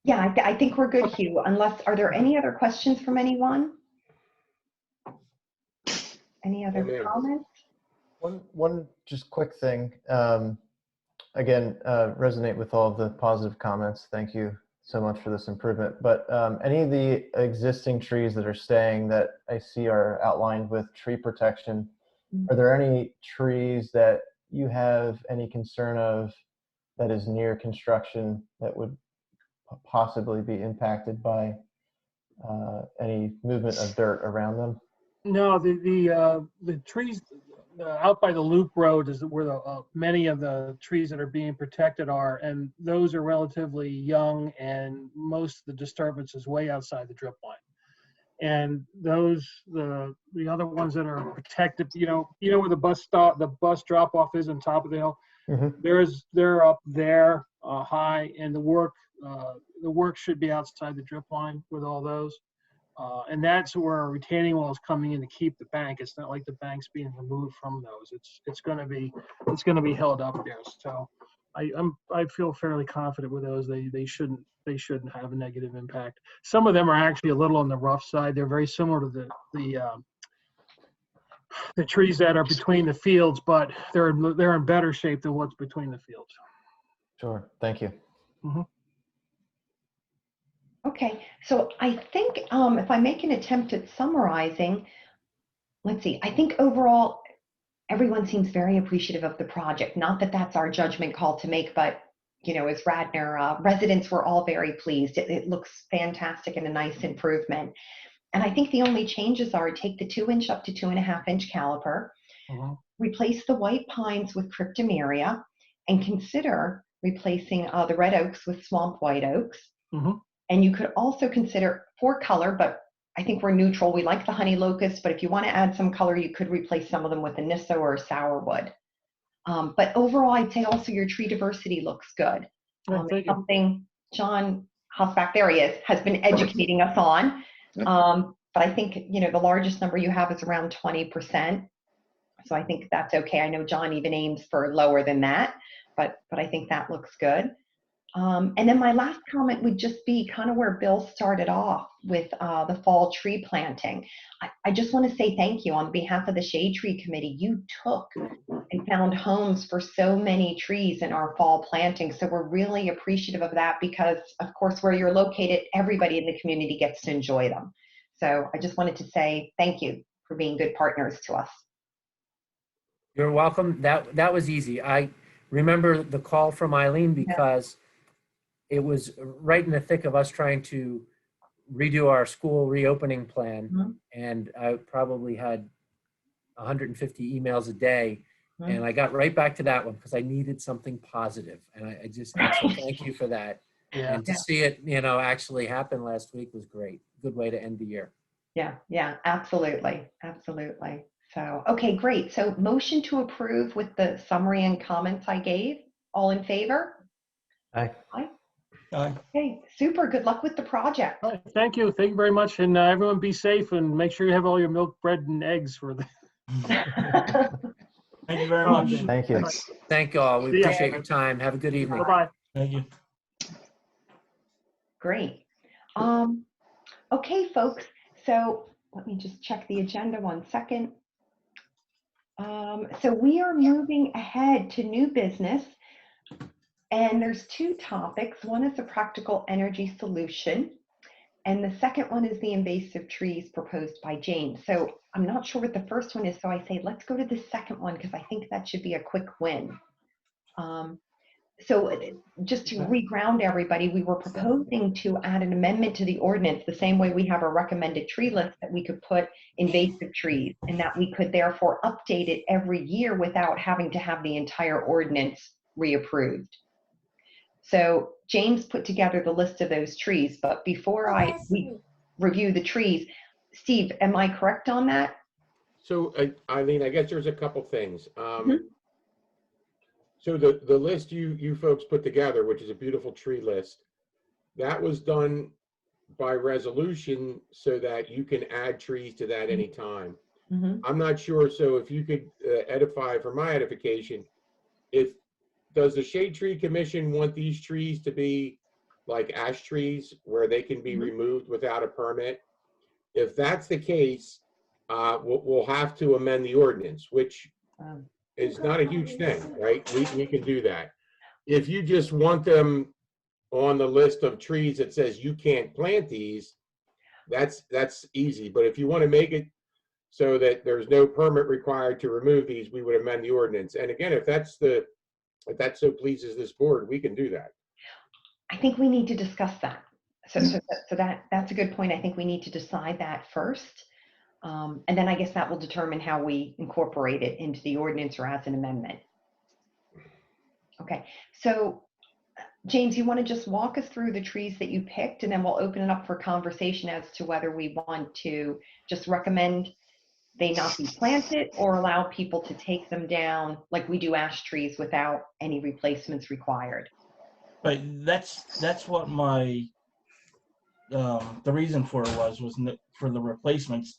Speaker 1: Yeah, I think we're good, Hugh. Are there any other questions from anyone? Any other comments?
Speaker 2: One just quick thing. Again, resonate with all of the positive comments. Thank you so much for this improvement. But any of the existing trees that are staying that I see are outlined with tree protection, are there any trees that you have any concern of that is near construction that would possibly be impacted by any movement of dirt around them?
Speaker 5: No, the trees out by the loop road is where many of the trees that are being protected are, and those are relatively young, and most of the disturbance is way outside the drip line. And the other ones that are protected, you know where the bus drop off is on top of the hill. Mm-hmm. They're up there high, and the work should be outside the drip line with all those. And that's where a retaining wall is coming in to keep the bank. It's not like the bank's being removed from those. It's going to be held up there. So I feel fairly confident with those. They shouldn't have a negative impact. Some of them are actually a little on the rough side. They're very similar to the trees that are between the fields, but they're in better shape than what's between the fields.
Speaker 2: Sure. Thank you.
Speaker 5: Mm-hmm.
Speaker 1: Okay, so I think if I make an attempt at summarizing, let's see, I think overall everyone seems very appreciative of the project. Not that that's our judgment call to make, but as Radnor residents, we're all very pleased. It looks fantastic and a nice improvement. And I think the only changes are take the 2-inch up to 2.5-inch caliper, replace the white pines with cryptomeria, and consider replacing the red oaks with swamp white oaks. And you could also consider for color, but I think we're neutral. We like the honey locust, but if you want to add some color, you could replace some of them with a nysso or a sourwood. But overall, I'd say also your tree diversity looks good. Something John Hosbach, there he is, has been educating us on. But I think, the largest number you have is around 20%. So I think that's okay. I know John even aims for lower than that, but I think that looks good. And then my last comment would just be kind of where Bill started off with the fall tree planting. I just want to say thank you on behalf of the Shade Tree Committee. You took and found homes for so many trees in our fall planting. So we're really appreciative of that because, of course, where you're located, everybody in the community gets to enjoy them. So I just wanted to say thank you for being good partners to us.
Speaker 8: You're welcome. That was easy. I remember the call from Eileen because it was right in the thick of us trying to redo our school reopening plan. And I probably had 150 emails a day. And I got right back to that one because I needed something positive. And so thank you for that.
Speaker 5: Yeah.
Speaker 8: And to see it, actually happen last week was great. Good way to end the year.
Speaker 1: Yeah, absolutely. Absolutely. So, okay, great. So motion to approve with the summary and comments I gave. All in favor?
Speaker 2: Aye.
Speaker 1: Aye.
Speaker 9: Aye.
Speaker 1: Okay, super. Good luck with the project.
Speaker 5: All right, thank you very much, and everyone be safe and make sure you have all your milk, bread, and eggs for the.
Speaker 9: Thank you very much.
Speaker 2: Thank you.
Speaker 8: Thank you all. We
Speaker 5: See ya.
Speaker 8: appreciate your time. Have a good evening.
Speaker 5: Bye-bye.
Speaker 9: Thank you.
Speaker 1: Great. Okay, folks. So let me just check the agenda 1 second. So we are moving ahead to new business. And there's 2 topics. One is a practical energy solution. And the second one is the invasive trees proposed by James. So I'm not sure what the first one is. So I say, let's go to the second one because I think that should be a quick win. So just to reground everybody, we were proposing to add an amendment to the ordinance the same way we have a recommended tree list, that we could put invasive trees and that we could therefore update it every year without having to have the entire ordinance reapproved. So James put together the list of those trees, but before we review the trees, Steve, am I correct on that?
Speaker 7: So Eileen, I guess there's a couple things. So the list you folks put together, which is a beautiful tree list, that was done by resolution so that you can add trees to that anytime. I'm not sure, so if you could edify for my edification, does the Shade Tree Commission want these trees to be like ash trees where they can be removed without a permit? If that's the case, we'll have to amend the ordinance, which is not a huge thing, right? We can do that. If you just want them on the list of trees that says you can't plant these, that's easy. But if you want to make it so that there's no permit required to remove these, we would amend the ordinance. And again, if that so pleases this board, we can do that.
Speaker 1: I think we need to discuss that. So that's a good point. I think we need to decide that first. And then I guess that will determine how we incorporate it into the ordinance or as an amendment. Okay, so James, you want to just walk us through the trees that you picked, and then we'll open it up for conversation as to whether we want to just recommend they not be planted or allow people to take them down like we do ash trees without any replacements required.
Speaker 9: Right. That's what my the reason for it was for the replacements.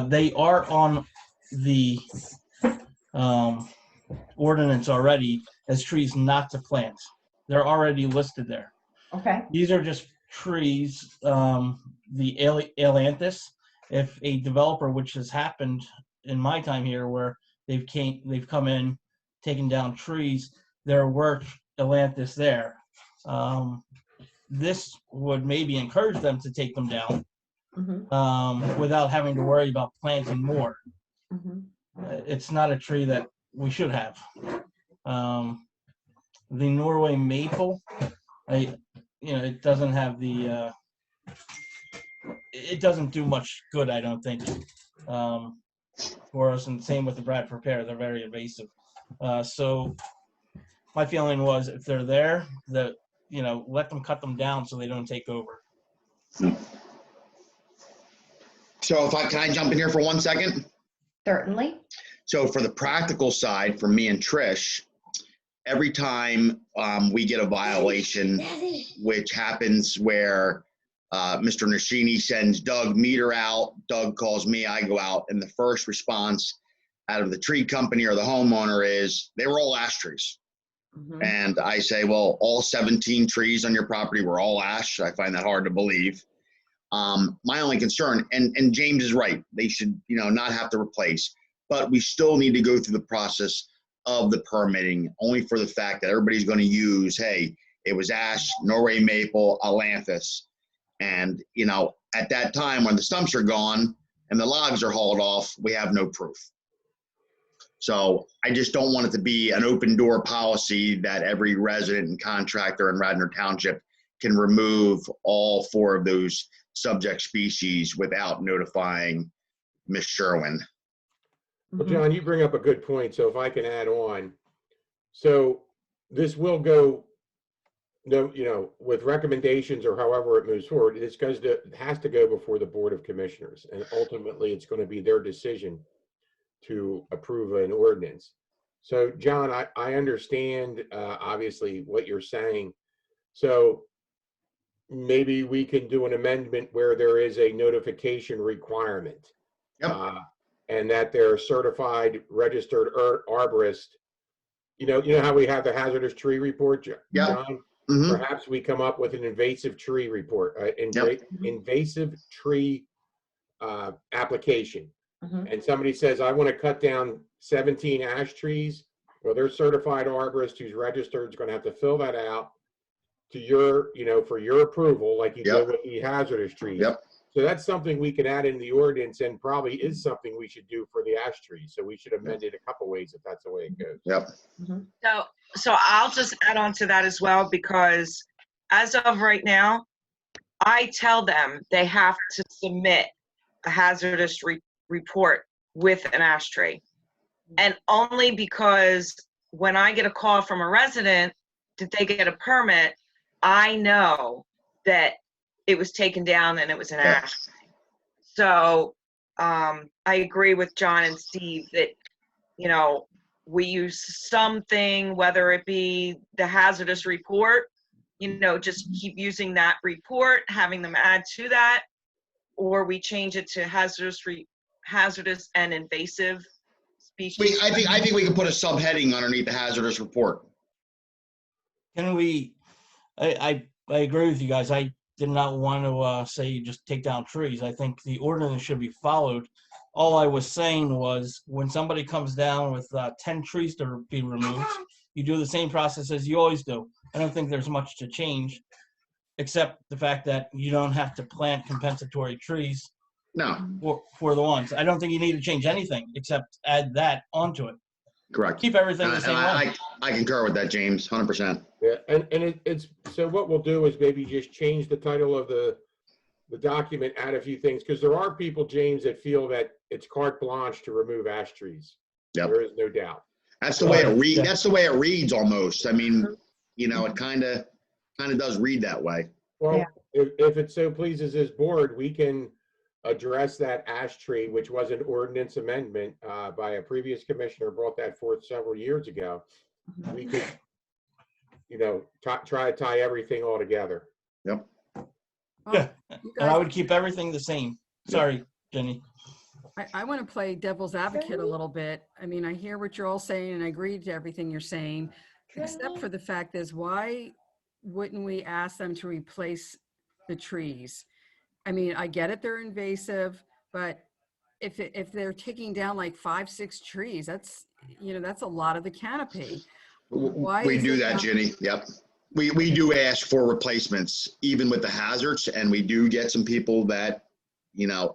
Speaker 9: They are on the ordinance already as trees not to plant. They're already listed there.
Speaker 1: Okay.
Speaker 9: These are just trees, the ailanthus. If a developer, which has happened in my time here, where they've come in, taken down trees, there were ailanthus there. This would maybe encourage them to take them down without having to worry about planting more. It's not a tree that we should have. The Norway maple, it doesn't have the, it doesn't do much good, I don't think, for us. And same with the Bradford pear, they're very invasive. So my feeling was, if they're there, that let them cut them down so they don't take over.
Speaker 6: So can I jump in here for 1 second?
Speaker 1: Certainly.
Speaker 6: So for the practical side, for me and Trish, every time we get a violation, which happens where Mr. Nashini sends Doug meter out, Doug calls me, I go out, and the first response out of the tree company or the homeowner is, they were all ash trees. And I say, well, all 17 trees on your property were all ash. I find that hard to believe. My only concern, and James is right, they should not have to replace, but we still need to go through the process of the permitting, only for the fact that everybody's going to use, hey, it was ash, Norway maple, ailanthus. And, at that time when the stumps are gone and the logs are hauled off, we have no proof. So I just don't want it to be an open door policy that every resident and contractor in Radnor Township can remove all 4 of those subject species without notifying Ms. Sherwin.
Speaker 7: Well, John, you bring up a good point. So if I can add on, so this will go, with recommendations or however it moves forward, it has to go before the Board of Commissioners, and ultimately it's going to be their decision to approve an ordinance. So John, I understand obviously what you're saying. So maybe we can do an amendment where there is a notification requirement.
Speaker 6: Yep.
Speaker 7: And that they're certified registered arborist. You know how we have the hazardous tree report, John?
Speaker 6: Yep.
Speaker 7: Perhaps we come up with an invasive tree report, invasive tree application. And somebody says, I want to cut down 17 ash trees. Well, their certified arborist who's registered is going to have to fill that out to your, for your approval, like you did with the hazardous trees.
Speaker 6: Yep.
Speaker 7: So that's something we can add in the ordinance, and probably is something we should do for the ash trees. So we should amend it a couple ways if that's the way it goes.
Speaker 6: Yep.
Speaker 4: So I'll just add on to that as well, because as of right now, I tell them they have to submit a hazardous report with an ash tree. And only because when I get a call from a resident, did they get a permit, I know that it was taken down and it was an ash tree. So I agree with John and Steve that, we use something, whether it be the hazardous report, just keep using that report, having them add to that, or we change it to hazardous and invasive species.
Speaker 6: I think we can put a subheading underneath the hazardous report.
Speaker 9: Can we, I agree with you guys. I did not want to say just take down trees. I think the ordinance should be followed. All I was saying was when somebody comes down with 10 trees to be removed, you do the same process as you always do. I don't think there's much to change, except the fact that you don't have to plant compensatory trees.
Speaker 6: No.
Speaker 9: For the ones. I don't think you need to change anything except add that onto it.
Speaker 6: Correct.
Speaker 9: Keep everything the same way.
Speaker 6: I concur with that, James, 100%.
Speaker 7: Yeah, and it's so what we'll do is maybe just change the title of the document, add a few things, because there are people, James, that feel that it's carte blanche to remove ash trees.
Speaker 6: Yep.
Speaker 7: There is no doubt.
Speaker 6: That's the way it reads. That's the way it reads almost. I mean, it kind of does read that way.
Speaker 7: Well, if it so pleases this board, we can address that ash tree, which was an ordinance amendment by a previous commissioner, brought that forth several years ago. We could, try to tie everything all together.
Speaker 6: Yep.
Speaker 9: Yeah, and I would keep everything the same. Sorry, Jenny.
Speaker 12: I want to play devil's advocate a little bit. I mean, I hear what you're all saying and I agree to everything you're saying, except for the fact is, why wouldn't we ask them to replace the trees? I mean, I get it, they're invasive, but if they're taking down like 5-6 trees, that's a lot of the canopy. Why
Speaker 6: we do that, Jenny? Yep. We do ask for replacements, even with the hazards, and we do get some people that,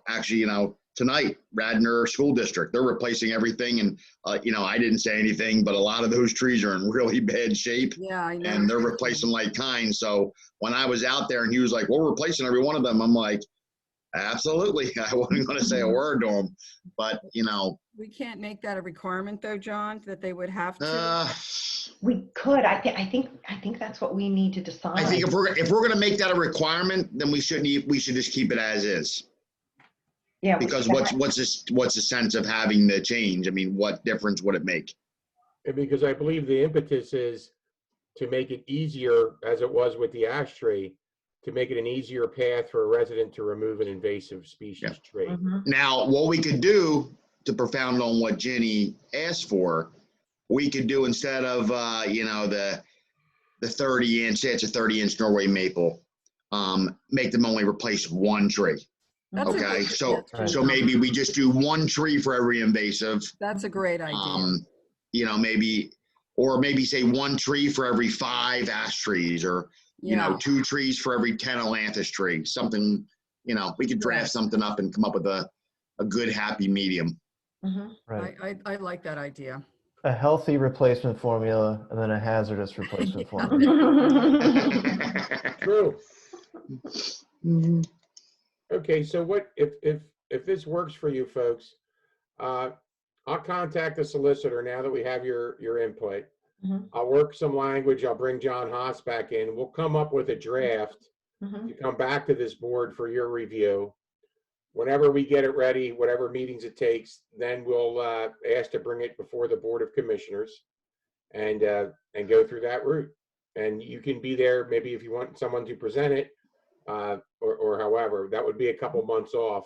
Speaker 6: actually, tonight, Radnor School District, they're replacing everything, and I didn't say anything, but a lot of those trees are in really bad shape.
Speaker 12: Yeah, I know.
Speaker 6: And they're replacing like kind. So when I was out there and he was like, "We're replacing every one of them," I'm like, absolutely. I wasn't going to say a word to him, but
Speaker 12: we can't make that a requirement, though, John, that they would have to.
Speaker 1: We could. I think that's what we need to decide.
Speaker 6: I think if we're going to make that a requirement, then we should just keep it as is.
Speaker 1: Yeah.
Speaker 6: Because what's the sense of having the change? I mean, what difference would it make?
Speaker 7: And because I believe the impetus is to make it easier, as it was with the ash tree, to make it an easier path for a resident to remove an invasive species tree.
Speaker 6: Now, what we could do to profound on what Jenny asked for, we could do, instead of the 30-inch, say it's a 30-inch Norway maple, make them only replace one tree. Okay, so maybe we just do one tree for every invasive.
Speaker 12: That's a great idea.
Speaker 6: Maybe say one tree for every 5 ash trees, or 2 trees for every 10 ailanthus trees. Something, we could draft something up and come up with a a good happy medium.
Speaker 2: Right.
Speaker 12: I like that idea.
Speaker 2: A healthy replacement formula and then a hazardous replacement formula.
Speaker 7: True. Okay, so what if this works for you folks? I'll contact the solicitor now that we have your input. I'll work some language. I'll bring John Haas back in. We'll come up with a draft to come back to this board for your review. Whenever we get it ready, whatever meetings it takes, then we'll ask to bring it before the Board of Commissioners and go through that route. And you can be there maybe if you want someone to present it, or however. That would be a couple months off.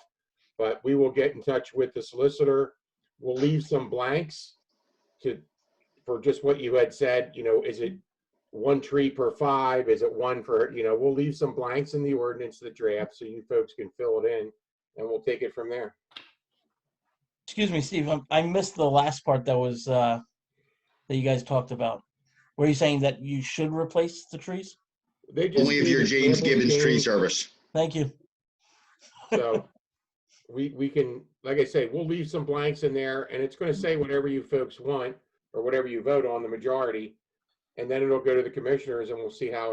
Speaker 7: But we will get in touch with the solicitor. We'll leave some blanks for just what you had said. You know, is it 1 tree per 5? Is it 1 for, you know, we'll leave some blanks in the ordinance, the draft, so you folks can fill it in, and we'll take it from there.
Speaker 9: Excuse me, Steve, I missed the last part that was that you guys talked about. Were you saying that you should replace the trees?
Speaker 7: They just
Speaker 6: Only if
Speaker 7: gave
Speaker 6: you're
Speaker 7: us
Speaker 6: James
Speaker 7: sample
Speaker 6: Gibbons Tree
Speaker 7: change.
Speaker 6: Service.
Speaker 9: Thank you.
Speaker 7: So we can, like I say, we'll leave some blanks in there, and it's going to say whatever you folks want or whatever you vote on, the majority, and then it'll go to the commissioners, and we'll see how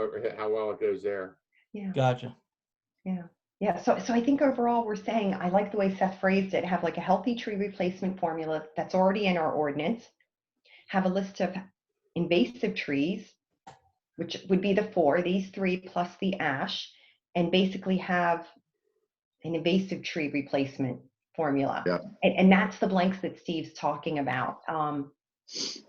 Speaker 7: well it goes there.
Speaker 1: Yeah.
Speaker 9: Gotcha.
Speaker 1: Yeah. So I think overall we're saying, I like the way Seth phrased it, have like a healthy tree replacement formula that's already in our ordinance, have a list of invasive trees, which would be the 4, these 3 plus the ash, and basically have an invasive tree replacement formula.
Speaker 6: Yeah.
Speaker 1: And that's the blanks that Steve's talking about.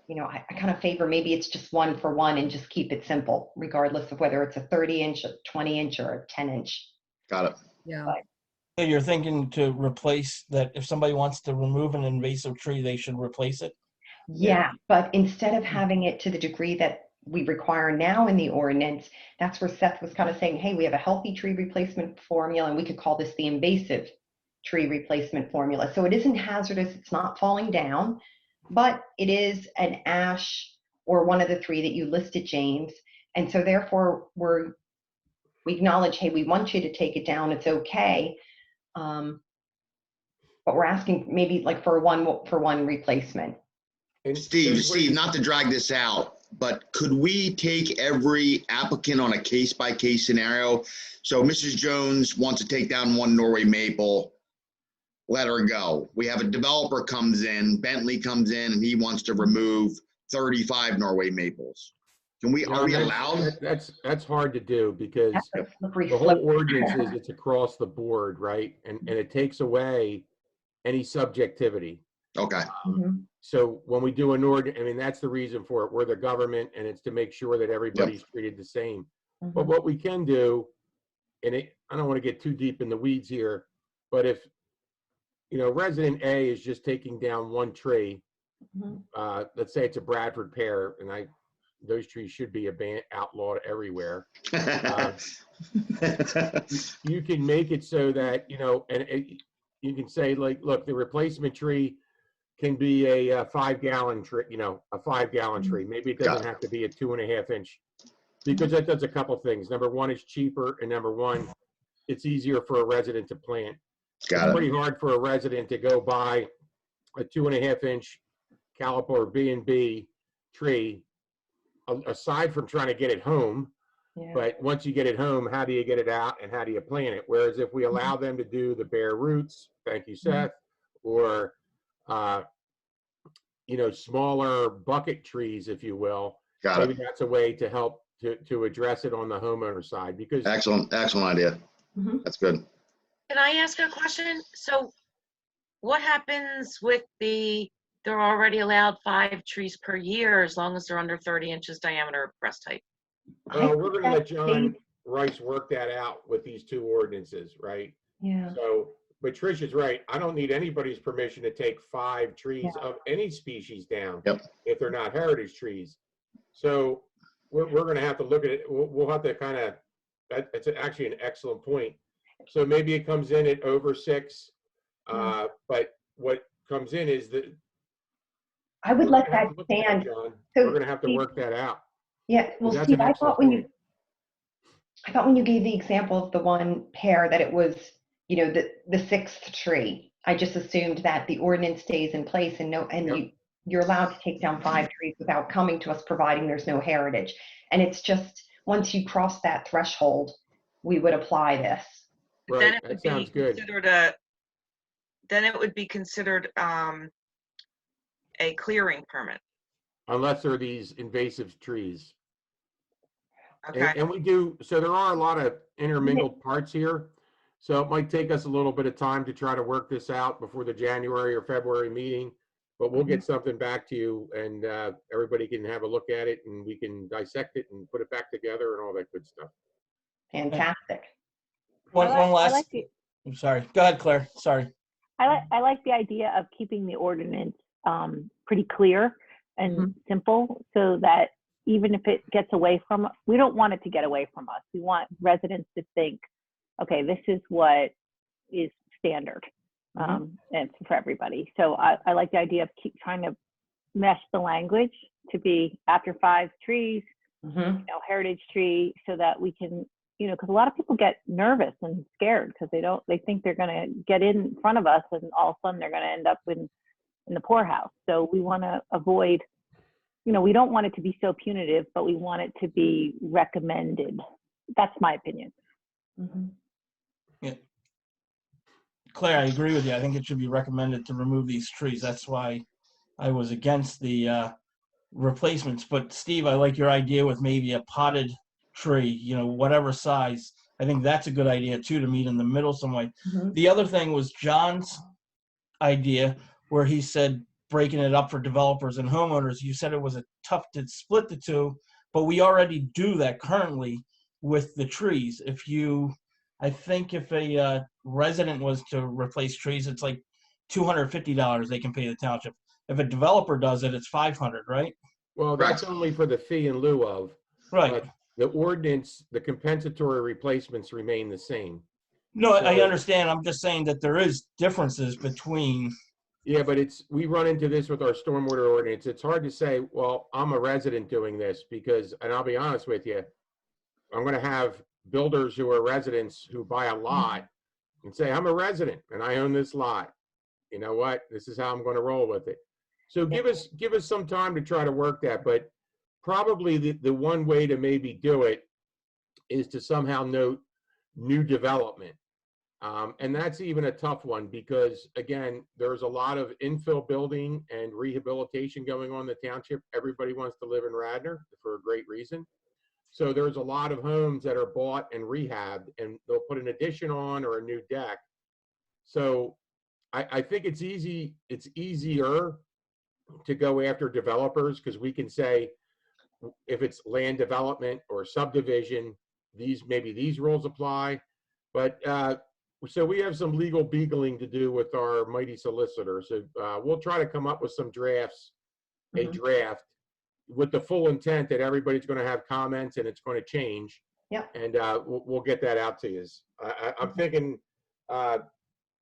Speaker 1: You know, I kind of favor maybe it's just 1 for 1 and just keep it simple, regardless of whether it's a 30-inch, a 20-inch, or a 10-inch.
Speaker 6: Got it.
Speaker 12: Yeah.
Speaker 9: So you're thinking to replace that if somebody wants to remove an invasive tree, they should replace it?
Speaker 1: Yeah, but instead of having it to the degree that we require now in the ordinance, that's where Seth was kind of saying, hey, we have a healthy tree replacement formula, and we could call this the invasive tree replacement formula. So it isn't hazardous, it's not falling down, but it is an ash or one of the 3 that you listed, James. And so therefore we acknowledge, hey, we want you to take it down, it's okay. But we're asking maybe like for one replacement.
Speaker 7: And
Speaker 6: Steve, not to drag this out, but could we take every applicant on a case-by-case scenario? So Mrs. Jones wants to take down 1 Norway maple, let her go. We have a developer comes in, Bentley comes in, and he wants to remove 35 Norway maples. Are we allowed?
Speaker 7: That's hard to do because
Speaker 1: That's a slippery
Speaker 7: the whole
Speaker 1: slope.
Speaker 7: ordinance is it's across the board, right? And it takes away any subjectivity.
Speaker 6: Okay.
Speaker 7: So when we do an ordinance, I mean, that's the reason for it. We're the government, and it's to make sure that everybody's treated the same. But what we can do, and I don't want to get too deep in the weeds here, but if, you know, resident A is just taking down 1 tree, let's say it's a Bradford pear, and those trees should be outlawed everywhere. You can make it so that, you know, and you can say, like, look, the replacement tree can be a 5-gallon tree, you know, a 5-gallon tree. Maybe it doesn't have to be a 2.5-inch, because that does a couple things. Number 1, it's cheaper, and number 1, it's easier for a resident to plant. It's pretty hard for a resident to go buy a 2.5-inch caliper or B&B tree, aside from trying to get it home. But once you get it home, how do you get it out and how do you plant it? Whereas if we allow them to do the bare roots, thank you, Seth, or you know, smaller bucket trees, if you will, maybe that's a way to help to address it on the homeowner side. Because
Speaker 6: excellent idea. That's good.
Speaker 4: Can I ask a question? So what happens with they're already allowed 5 trees per year as long as they're under 30 inches diameter breast height?
Speaker 7: we're going to let John Rice work that out with these 2 ordinances, right?
Speaker 1: Yeah.
Speaker 7: So, but Tricia's right. I don't need anybody's permission to take 5 trees of any species down if they're not heritage trees. So we're going to have to look at it. We'll have to kind of, it's actually an excellent point. So maybe it comes in at over 6, but what comes in is that
Speaker 1: I would let that stand.
Speaker 7: John.
Speaker 1: So
Speaker 7: we're going to have to work that out.
Speaker 1: Yeah, well,
Speaker 7: That's
Speaker 1: Steve,
Speaker 7: an
Speaker 1: I thought
Speaker 7: excellent
Speaker 1: when you gave the example of the 1 pair that it was, you know, the 6th tree. I just assumed that the ordinance stays in place and
Speaker 7: Yep.
Speaker 1: you're allowed to take down 5 trees without coming to us, providing there's no heritage. And it's just, once you cross that threshold, we would apply this.
Speaker 4: But then
Speaker 7: Right,
Speaker 4: it would
Speaker 7: that sounds
Speaker 4: be
Speaker 7: good.
Speaker 4: considered then it would be considered a clearing permit.
Speaker 7: Unless there are these invasive trees.
Speaker 4: Okay.
Speaker 7: And we do, so there are a lot of intermingled parts here. So it might take us a little bit of time to try to work this out before the January or February meeting. But we'll get something back to you, and everybody can have a look at it, and we can dissect it and put it back together and all that good stuff.
Speaker 1: Fantastic.
Speaker 9: One
Speaker 10: I
Speaker 9: last,
Speaker 10: like the,
Speaker 9: I'm sorry. Go ahead, Claire. Sorry.
Speaker 10: I like the idea of keeping the ordinance pretty clear and simple, so that even if it gets away from, we don't want it to get away from us. We want residents to think, okay, this is what is standard, and it's for everybody. So I like the idea of keep trying to mesh the language to be after 5 trees, heritage tree, so that we can, because a lot of people get nervous and scared because they think they're going to get in front of us, and all of a sudden they're going to end up in the poorhouse. So we want to avoid, we don't want it to be so punitive, but we want it to be recommended. That's my opinion.
Speaker 9: Yeah. Claire, I agree with you. I think it should be recommended to remove these trees. That's why I was against the replacements. But Steve, I like your idea with maybe a potted tree, whatever size. I think that's a good idea too, to meet in the middle some way. The other thing was John's idea, where he said breaking it up for developers and homeowners. You said it was tough to split the two, but we already do that currently with the trees. I think if a resident was to replace trees, it's like $250 they can pay the township. If a developer does it, it's $500, right?
Speaker 7: Well, that's only for the fee in lieu of.
Speaker 9: Right.
Speaker 7: But the ordinance, the compensatory replacements remain the same.
Speaker 9: No, I understand. I'm just saying that there is differences between.
Speaker 7: Yeah, but we run into this with our stormwater ordinance. It's hard to say, well, I'm a resident doing this because, and I'll be honest with you, I'm going to have builders who are residents who buy a lot and say, I'm a resident and I own this lot. You know what? This is how I'm going to roll with it. So give us some time to try to work that. But probably the one way to maybe do it is to somehow note new development. And that's even a tough one because, again, there's a lot of infill building and rehabilitation going on in the township. Everybody wants to live in Radnor for a great reason. So there's a lot of homes that are bought and rehabbed, and they'll put an addition on or a new deck. So I think it's easier to go after developers because we can say if it's land development or subdivision, maybe these rules apply. But so we have some legal beagling to do with our mighty solicitor. So we'll try to come up with some drafts, a draft with the full intent that everybody's going to have comments and it's going to change.
Speaker 1: Yeah.
Speaker 7: And we'll get that out to you. I'm thinking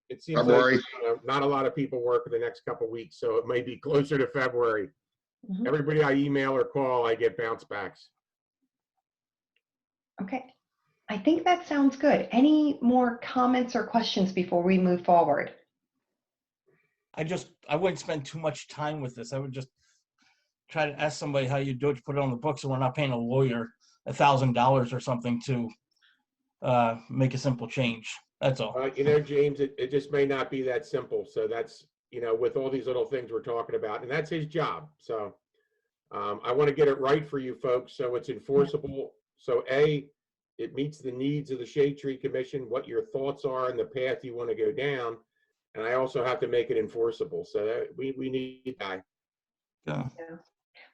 Speaker 7: it seems
Speaker 6: February.
Speaker 7: like not a lot of people work for the next couple of weeks, so it may be closer to February. Everybody I email or call, I get bounce backs.
Speaker 1: Okay. I think that sounds good. Any more comments or questions before we move forward?
Speaker 9: I wouldn't spend too much time with this. I would just try to ask somebody how you do it, to put it on the books, so we're not paying a lawyer $1,000 or something to make a simple change. That's all.
Speaker 7: James, it just may not be that simple. So that's, with all these little things we're talking about, and that's his job. So I want to get it right for you folks so it's enforceable. So it meets the needs of the Shade Tree Commission, what your thoughts are and the path you want to go down. And I also have to make it enforceable. So that we need that.
Speaker 9: Yeah.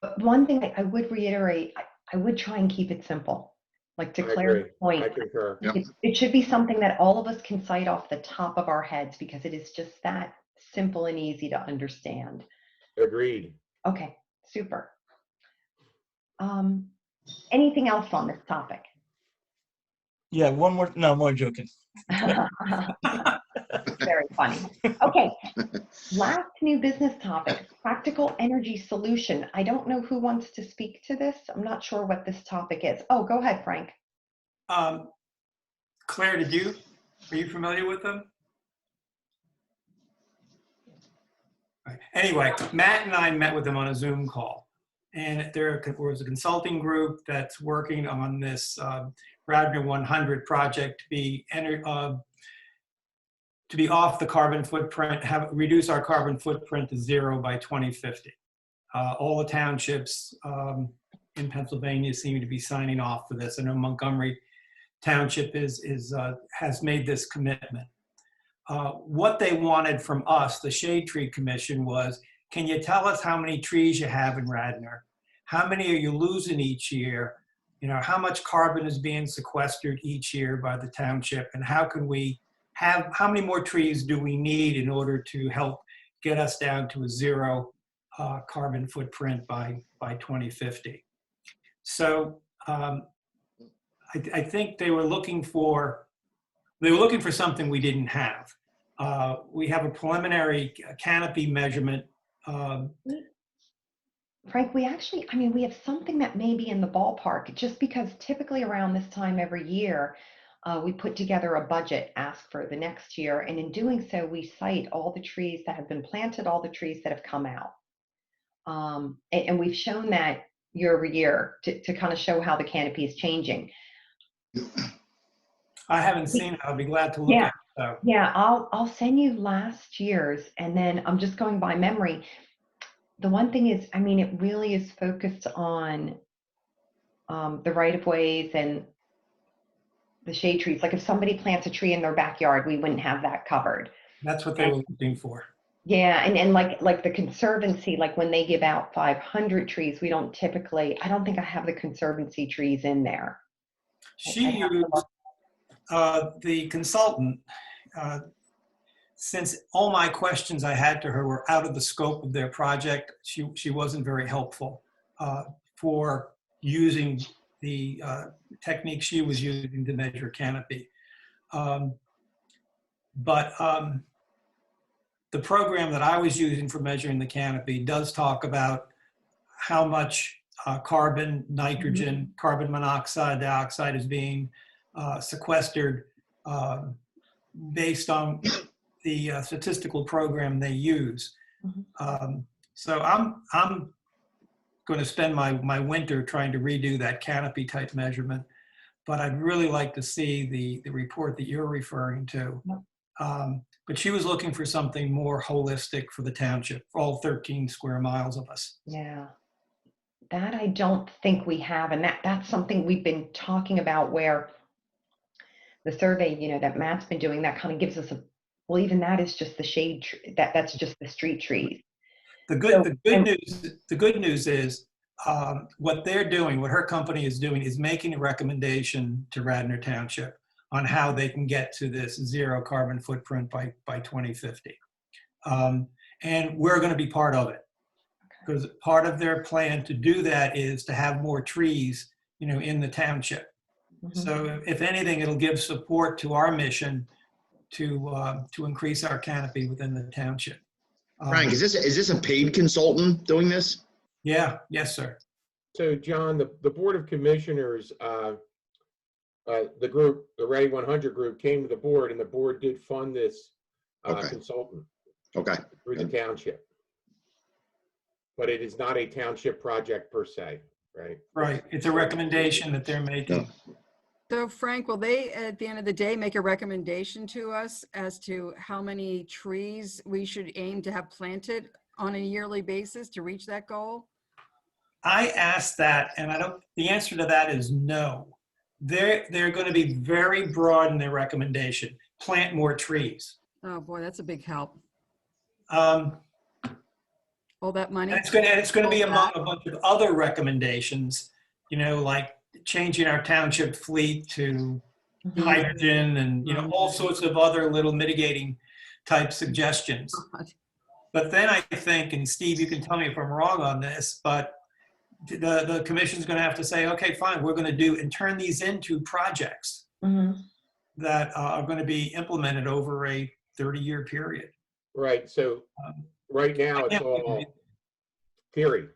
Speaker 1: But one thing I would reiterate, I would try and keep it simple. Like to
Speaker 7: I
Speaker 1: Claire's
Speaker 7: agree.
Speaker 1: point,
Speaker 7: I concur.
Speaker 1: it should be something that all of us can cite off the top of our heads because it is just that simple and easy to understand.
Speaker 7: Agreed.
Speaker 1: Okay, super. Anything else on this topic?
Speaker 9: Yeah, one more. No, more joking.
Speaker 1: Very funny. Okay, last new business topic, practical energy solution. I don't know who wants to speak to this. I'm not sure what this topic is. Oh, go ahead, Frank.
Speaker 3: Claire, are you familiar with them? Right. Anyway, Matt and I met with them on a Zoom call, and there was a consulting group that's working on this Radnor 100 project to be off the carbon footprint, reduce our carbon footprint to 0 by 2050. All the townships in Pennsylvania seem to be signing off for this. I know Montgomery Township has made this commitment. What they wanted from us, the Shade Tree Commission, was, can you tell us how many trees you have in Radnor? How many are you losing each year? You know, how much carbon is being sequestered each year by the township, and how many more trees do we need in order to help get us down to a 0 carbon footprint by 2050? So I think they were looking for something we didn't have. We have a preliminary canopy measurement.
Speaker 1: Frank, we have something that may be in the ballpark, just because typically around this time every year, we put together a budget ask for the next year. And in doing so, we cite all the trees that have been planted, all the trees that have come out. And we've shown that year over year to kind of show how the canopy is changing.
Speaker 3: I haven't seen it. I'll be glad to look at it. So.
Speaker 1: Yeah, I'll send you last year's, and then I'm just going by memory. The one thing is, it really is focused on the right-of-ways and the shade trees. Like if somebody plants a tree in their backyard, we wouldn't have that covered.
Speaker 3: That's what they were looking for.
Speaker 1: Yeah, and like the Conservancy, like when they give out 500 trees, we don't typically, I don't think I have the Conservancy trees in there.
Speaker 3: She used the consultant, since all my questions I had to her were out of the scope of their project, she wasn't very helpful for using the technique she was using to measure canopy. The program that I was using for measuring the canopy does talk about how much carbon, nitrogen, carbon monoxide, dioxide is being sequestered based on the statistical program they use. So I'm going to spend my winter trying to redo that canopy type measurement, but I'd really like to see the report that you're referring to. But she was looking for something more holistic for the township, for all 13 square miles of us.
Speaker 1: Yeah, that I don't think we have, and that's something we've been talking about, where the survey, that Matt's been doing, that kind of gives us well, even that is just the shade, that's just the street trees.
Speaker 3: The good news is what they're doing, what her company is doing, is making a recommendation to Radnor Township on how they can get to this 0 carbon footprint by 2050. And we're going to be part of it, because part of their plan to do that is to have more trees, in the township. So if anything, it'll give support to our mission to increase our canopy within the township.
Speaker 6: Frank, is this a paid consultant doing this?
Speaker 3: Yeah, yes, sir.
Speaker 7: So John, the Board of Commissioners, the group, the Ready 100 group, came to the board, and the board did fund this consultant through the township. But it is not a township project per se, right?
Speaker 3: Right. It's a recommendation that they're making.
Speaker 12: So Frank, will they, at the end of the day, make a recommendation to us as to how many trees we should aim to have planted on a yearly basis to reach that goal?
Speaker 3: I asked that, and the answer to that is no. They're going to be very broad in their recommendation. Plant more trees.
Speaker 12: Oh boy, that's a big help.
Speaker 3: All
Speaker 12: that money.
Speaker 3: It's going to be among a bunch of other recommendations, like changing our township fleet to hydrogen and, all sorts of other little mitigating type suggestions. But then I think, and Steve, you can tell me if I'm wrong on this, but the commission's going to have to say, okay, fine, we're going to do and turn these into projects that are going to be implemented over a 30-year period.
Speaker 7: Right. So right now it's all theory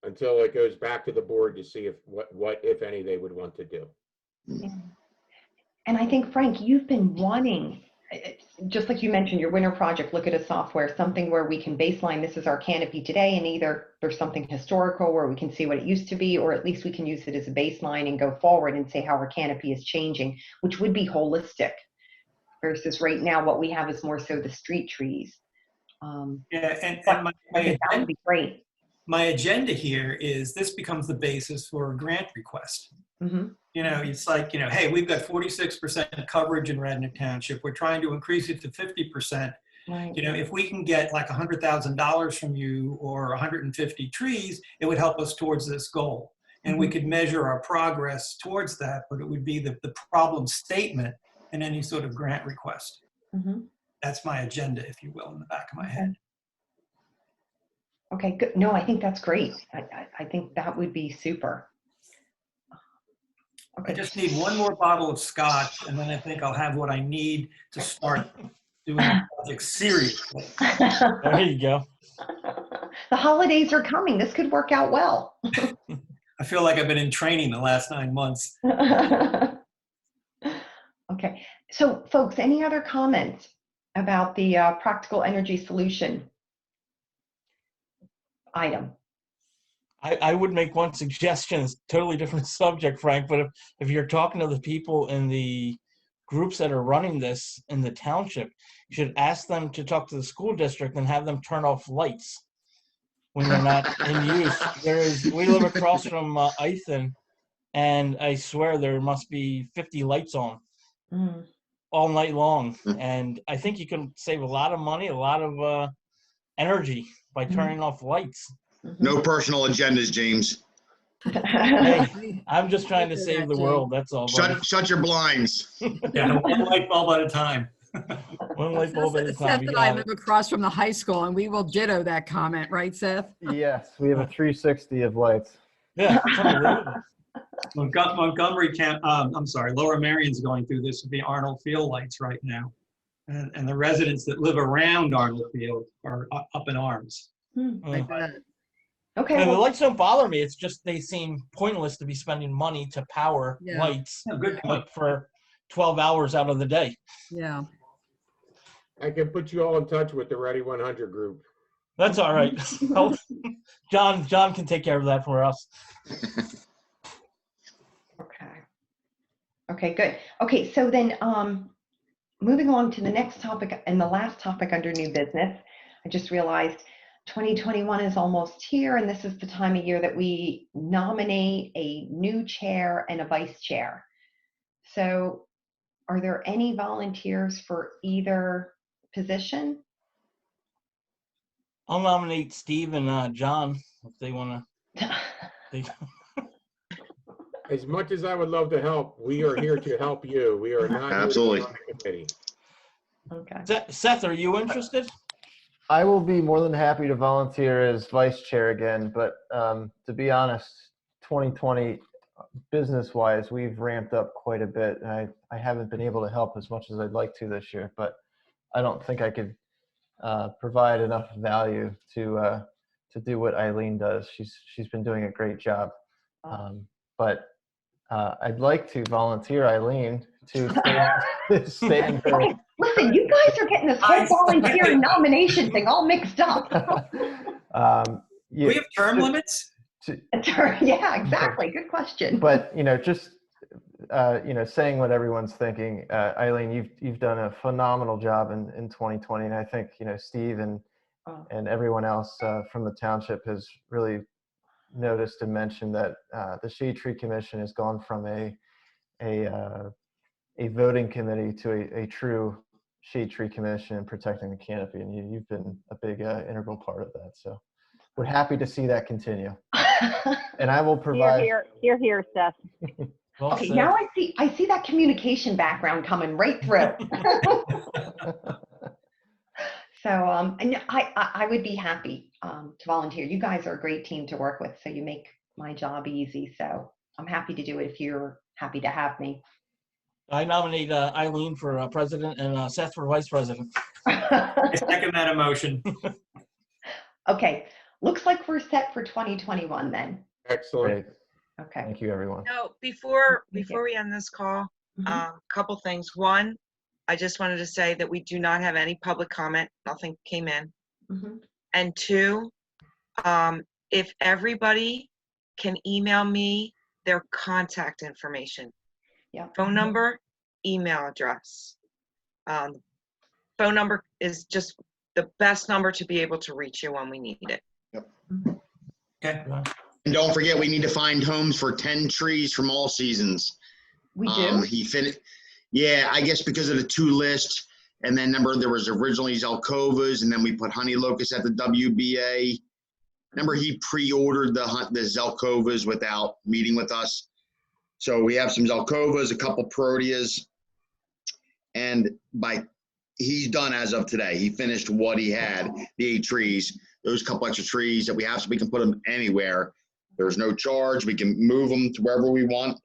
Speaker 7: until it goes back to the board to see what if any they would want to do.
Speaker 1: Yeah. And I think, Frank, you've been wanting just like you mentioned, your winter project, look at a software, something where we can baseline, this is our canopy today, and either there's something historical where we can see what it used to be, or at least we can use it as a baseline and go forward and say how our canopy is changing, which would be holistic, versus right now what we have is more so the street trees.
Speaker 3: Yeah, and
Speaker 1: That would be great.
Speaker 3: my agenda here is this becomes the basis for a grant request.
Speaker 1: Mm-hmm.
Speaker 3: You know, it's like, you know, hey, we've got 46% coverage in Radnor Township. We're trying to increase it to 50%.
Speaker 1: Right.
Speaker 3: You know, if we can get like $100,000 from you or 150 trees, it would help us towards this goal. And we could measure our progress towards that, but it would be the problem statement in any sort of grant request.
Speaker 1: Mm-hmm.
Speaker 3: That's my agenda, if you will, in the back of my head.
Speaker 1: Okay, good. No, I think that's great. I think that would be super. Okay.
Speaker 3: I just need one more bottle of scotch, and then I think I'll have what I need to start doing the project seriously.
Speaker 9: There you go.
Speaker 1: The holidays are coming. This could work out well.
Speaker 3: I feel like I've been in training the last 9 months.
Speaker 1: Okay, so folks, any other comments about the practical energy solution item?
Speaker 9: I would make one suggestion. It's a totally different subject, Frank, but if you're talking to the people in the groups that are running this in the township, you should ask them to talk to the school district and have them turn off lights when they're not in use. We live across from Ithan, and I swear there must be 50 lights on all night long. And I think you can save a lot of money, a lot of energy by turning off lights.
Speaker 6: No personal agendas, James.
Speaker 9: Hey, I'm just trying to save the world. That's all.
Speaker 6: Shut your blinds.
Speaker 3: Yeah, one light bulb at a time.
Speaker 9: One light bulb at a
Speaker 12: Seth
Speaker 9: time.
Speaker 12: and I live across from the high school, and we will ditto that comment, right, Seth?
Speaker 2: Yes, we have a 360 of lights.
Speaker 9: Yeah, it's unbelievable.
Speaker 3: Montgomery Lower Marion's going through this with the Arnold Field lights right now. And the residents that live around Arnold Field are up in arms.
Speaker 1: Okay.
Speaker 9: And the lights don't bother me. It's just they seem pointless to be spending money to power lights
Speaker 3: good point.
Speaker 9: for 12 hours out of the day.
Speaker 12: Yeah.
Speaker 7: I can put you all in touch with the Ready 100 group.
Speaker 9: That's all right. John can take care of that for us.
Speaker 1: Okay, good. Okay, so then moving on to the next topic and the last topic under new business, I just realized 2021 is almost here, and this is the time of year that we nominate a new chair and a vice chair. So are there any volunteers for either position?
Speaker 9: I'll nominate Steve and John if they want to.
Speaker 7: As much as I would love to help, we are here to help you. We are not
Speaker 6: Absolutely.
Speaker 7: here to run a committee.
Speaker 1: Okay.
Speaker 9: Seth, are you interested?
Speaker 2: I will be more than happy to volunteer as vice chair again, but to be honest, 2020 business-wise, we've ramped up quite a bit. And I haven't been able to help as much as I'd like to this year, but I don't think I could provide enough value to do what Eileen does. She's been doing a great job, but I'd like to volunteer Eileen to stay in her.
Speaker 1: Listen, you guys are getting this whole volunteer nomination thing all mixed up.
Speaker 3: We have term limits?
Speaker 1: Yeah, exactly. Good question.
Speaker 2: But, just, saying what everyone's thinking, Eileen, you've done a phenomenal job in 2020. And I think, Steve and everyone else from the township has really noticed and mentioned that the Shade Tree Commission has gone from a voting committee to a true Shade Tree Commission and protecting the canopy, and you've been a big integral part of that. So we're happy to see that continue. And I will provide.
Speaker 10: Here, Seth.
Speaker 9: Well
Speaker 1: Okay,
Speaker 9: said.
Speaker 1: now I see that communication background coming right through. So and I would be happy to volunteer. You guys are a great team to work with, so you make my job easy. So I'm happy to do it if you're happy to have me.
Speaker 9: I nominate Eileen for president and Seth for vice president.
Speaker 3: I second that emotion.
Speaker 1: Okay, looks like we're set for 2021 then.
Speaker 7: Excellent.
Speaker 2: Great.
Speaker 1: Okay.
Speaker 2: Thank you, everyone.
Speaker 4: No, before we end this call, a couple things. One, I just wanted to say that we do not have any public comment. Nothing came in.
Speaker 1: Mhm.
Speaker 4: And two, if everybody can email me their contact information,
Speaker 1: Yeah.
Speaker 4: phone number, email address. Phone number is just the best number to be able to reach you when we need it.
Speaker 3: Okay.
Speaker 6: And don't forget, we need to find homes for 10 trees from all seasons.
Speaker 1: We do?
Speaker 6: Yeah, I guess because of the 2 list, and then remember there was originally Zelkovas, and then we put honey locust at the WBA. Remember he pre-ordered the Zelkovas without meeting with us. So we have some Zelkovas, a couple Proteas, and he's done as of today. He finished what he had, the 8 trees. Those couple extra trees that we have, so we can put them anywhere. There's no charge. We can move them to wherever we want,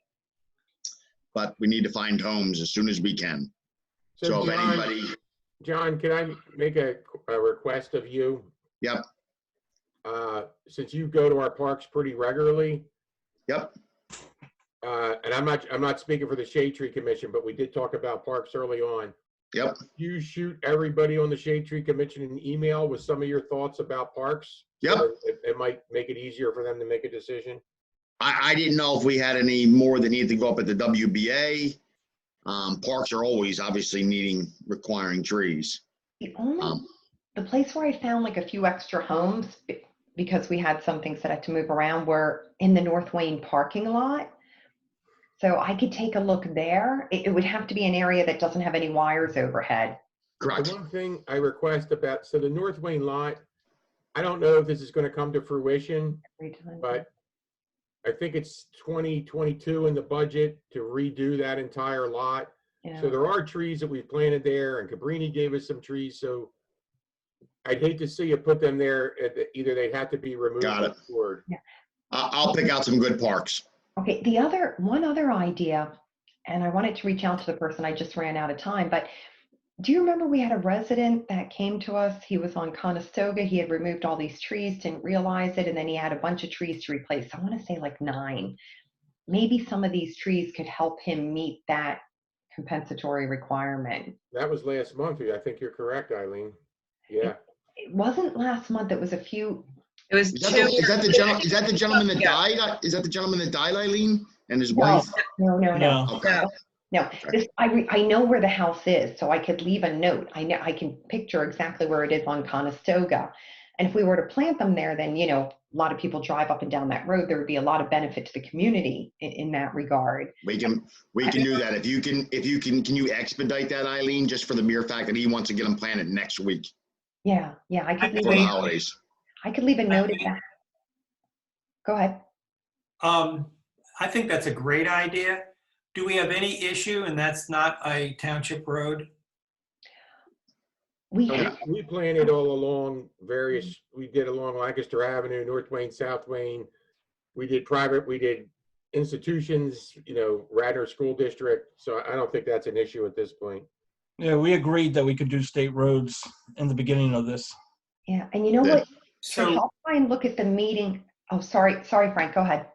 Speaker 6: but we need to find homes as soon as we can. So if anybody,
Speaker 7: John, can I make a request of you?
Speaker 6: Yep.
Speaker 7: Since you go to our parks pretty regularly.
Speaker 6: Yep.
Speaker 7: And I'm not speaking for the Shade Tree Commission, but we did talk about parks early on.
Speaker 6: Yep.
Speaker 7: You shoot everybody on the Shade Tree Commission an email with some of your thoughts about parks.
Speaker 6: Yep.
Speaker 7: So it might make it easier for them to make a decision.
Speaker 6: I didn't know if we had any more that needed to go up at the WBA. Parks are always obviously requiring trees.
Speaker 1: The place where I found like a few extra homes, because we had some things that I had to move around, were in the North Wayne parking lot. So I could take a look there. It would have to be an area that doesn't have any wires overhead.
Speaker 6: Correct.
Speaker 7: The one thing I request about, so the North Wayne lot, I don't know if this is going to come to fruition, but I think it's 2022 in the budget to redo that entire lot.
Speaker 1: Yeah.
Speaker 7: So there are trees that we've planted there, and Cabrini gave us some trees. So I'd hate to see you put them there. Either they have to be removed.
Speaker 6: Got it.
Speaker 7: Or
Speaker 1: Yeah.
Speaker 6: I'll pick out some good parks.
Speaker 1: Okay, one other idea, and I wanted to reach out to the person, I just ran out of time, but do you remember we had a resident that came to us? He was on Conestoga. He had removed all these trees, didn't realize it, and then he had a bunch of trees to replace. I want to say like 9. Maybe some of these trees could help him meet that compensatory requirement.
Speaker 7: that was last month. I think you're correct, Eileen. Yeah.
Speaker 1: It wasn't last month. It was a few.
Speaker 4: It was
Speaker 6: Is that the gentleman that died? Is that the gentleman that died, Eileen, and his wife?
Speaker 1: No.
Speaker 6: Okay.
Speaker 1: No, I know where the house is, so I could leave a note. I can picture exactly where it is on Conestoga. And if we were to plant them there, then, a lot of people drive up and down that road. There would be a lot of benefit to the community in that regard.
Speaker 6: We can do that. If you can you expedite that, Eileen, just for the mere fact that he wants to get them planted next week?
Speaker 1: Yeah, I could
Speaker 6: for the holidays.
Speaker 1: I could leave a note at that. Go ahead.
Speaker 3: I think that's a great idea. Do we have any issue, and that's not a township road?
Speaker 1: We
Speaker 7: planted all along we did along Lancaster Avenue, North Wayne, South Wayne. We did private, we did institutions, Radnor School District. So I don't think that's an issue at this point.
Speaker 9: Yeah, we agreed that we could do state roads in the beginning of this.
Speaker 1: Yeah, and you know what?
Speaker 3: So
Speaker 1: I'll try and look at the meeting. Oh, sorry, Frank, go ahead.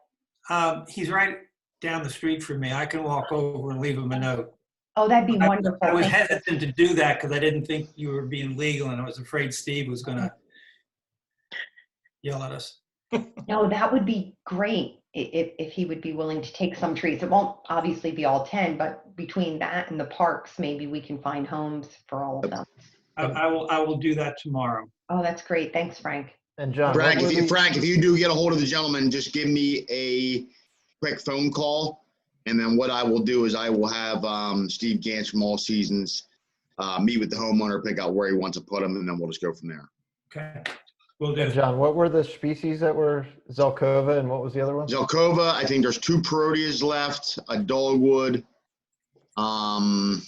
Speaker 3: he's right down the street from me. I can walk over and leave him a note.
Speaker 1: Oh, that'd be wonderful.
Speaker 3: I was hesitant to do that because I didn't think you were being legal, and I was afraid Steve was going to yell at us.
Speaker 1: No, that would be great if he would be willing to take some trees. It won't obviously be all 10, but between that and the parks, maybe we can find homes for all of them.
Speaker 3: I will do that tomorrow.
Speaker 1: Oh, that's great. Thanks, Frank.
Speaker 2: And John,
Speaker 6: Frank, if you do get a hold of the gentleman, just give me a quick phone call. And then what I will do is I will have Steve Gantz from All Seasons meet with the homeowner, pick out where he wants to put them, and then we'll just go from there.
Speaker 3: Okay. Will do.
Speaker 2: John, what were the species that were Zelkova, and what was the other one?
Speaker 6: Zelkova, I think there's 2 Proteas left, a dogwood. I'd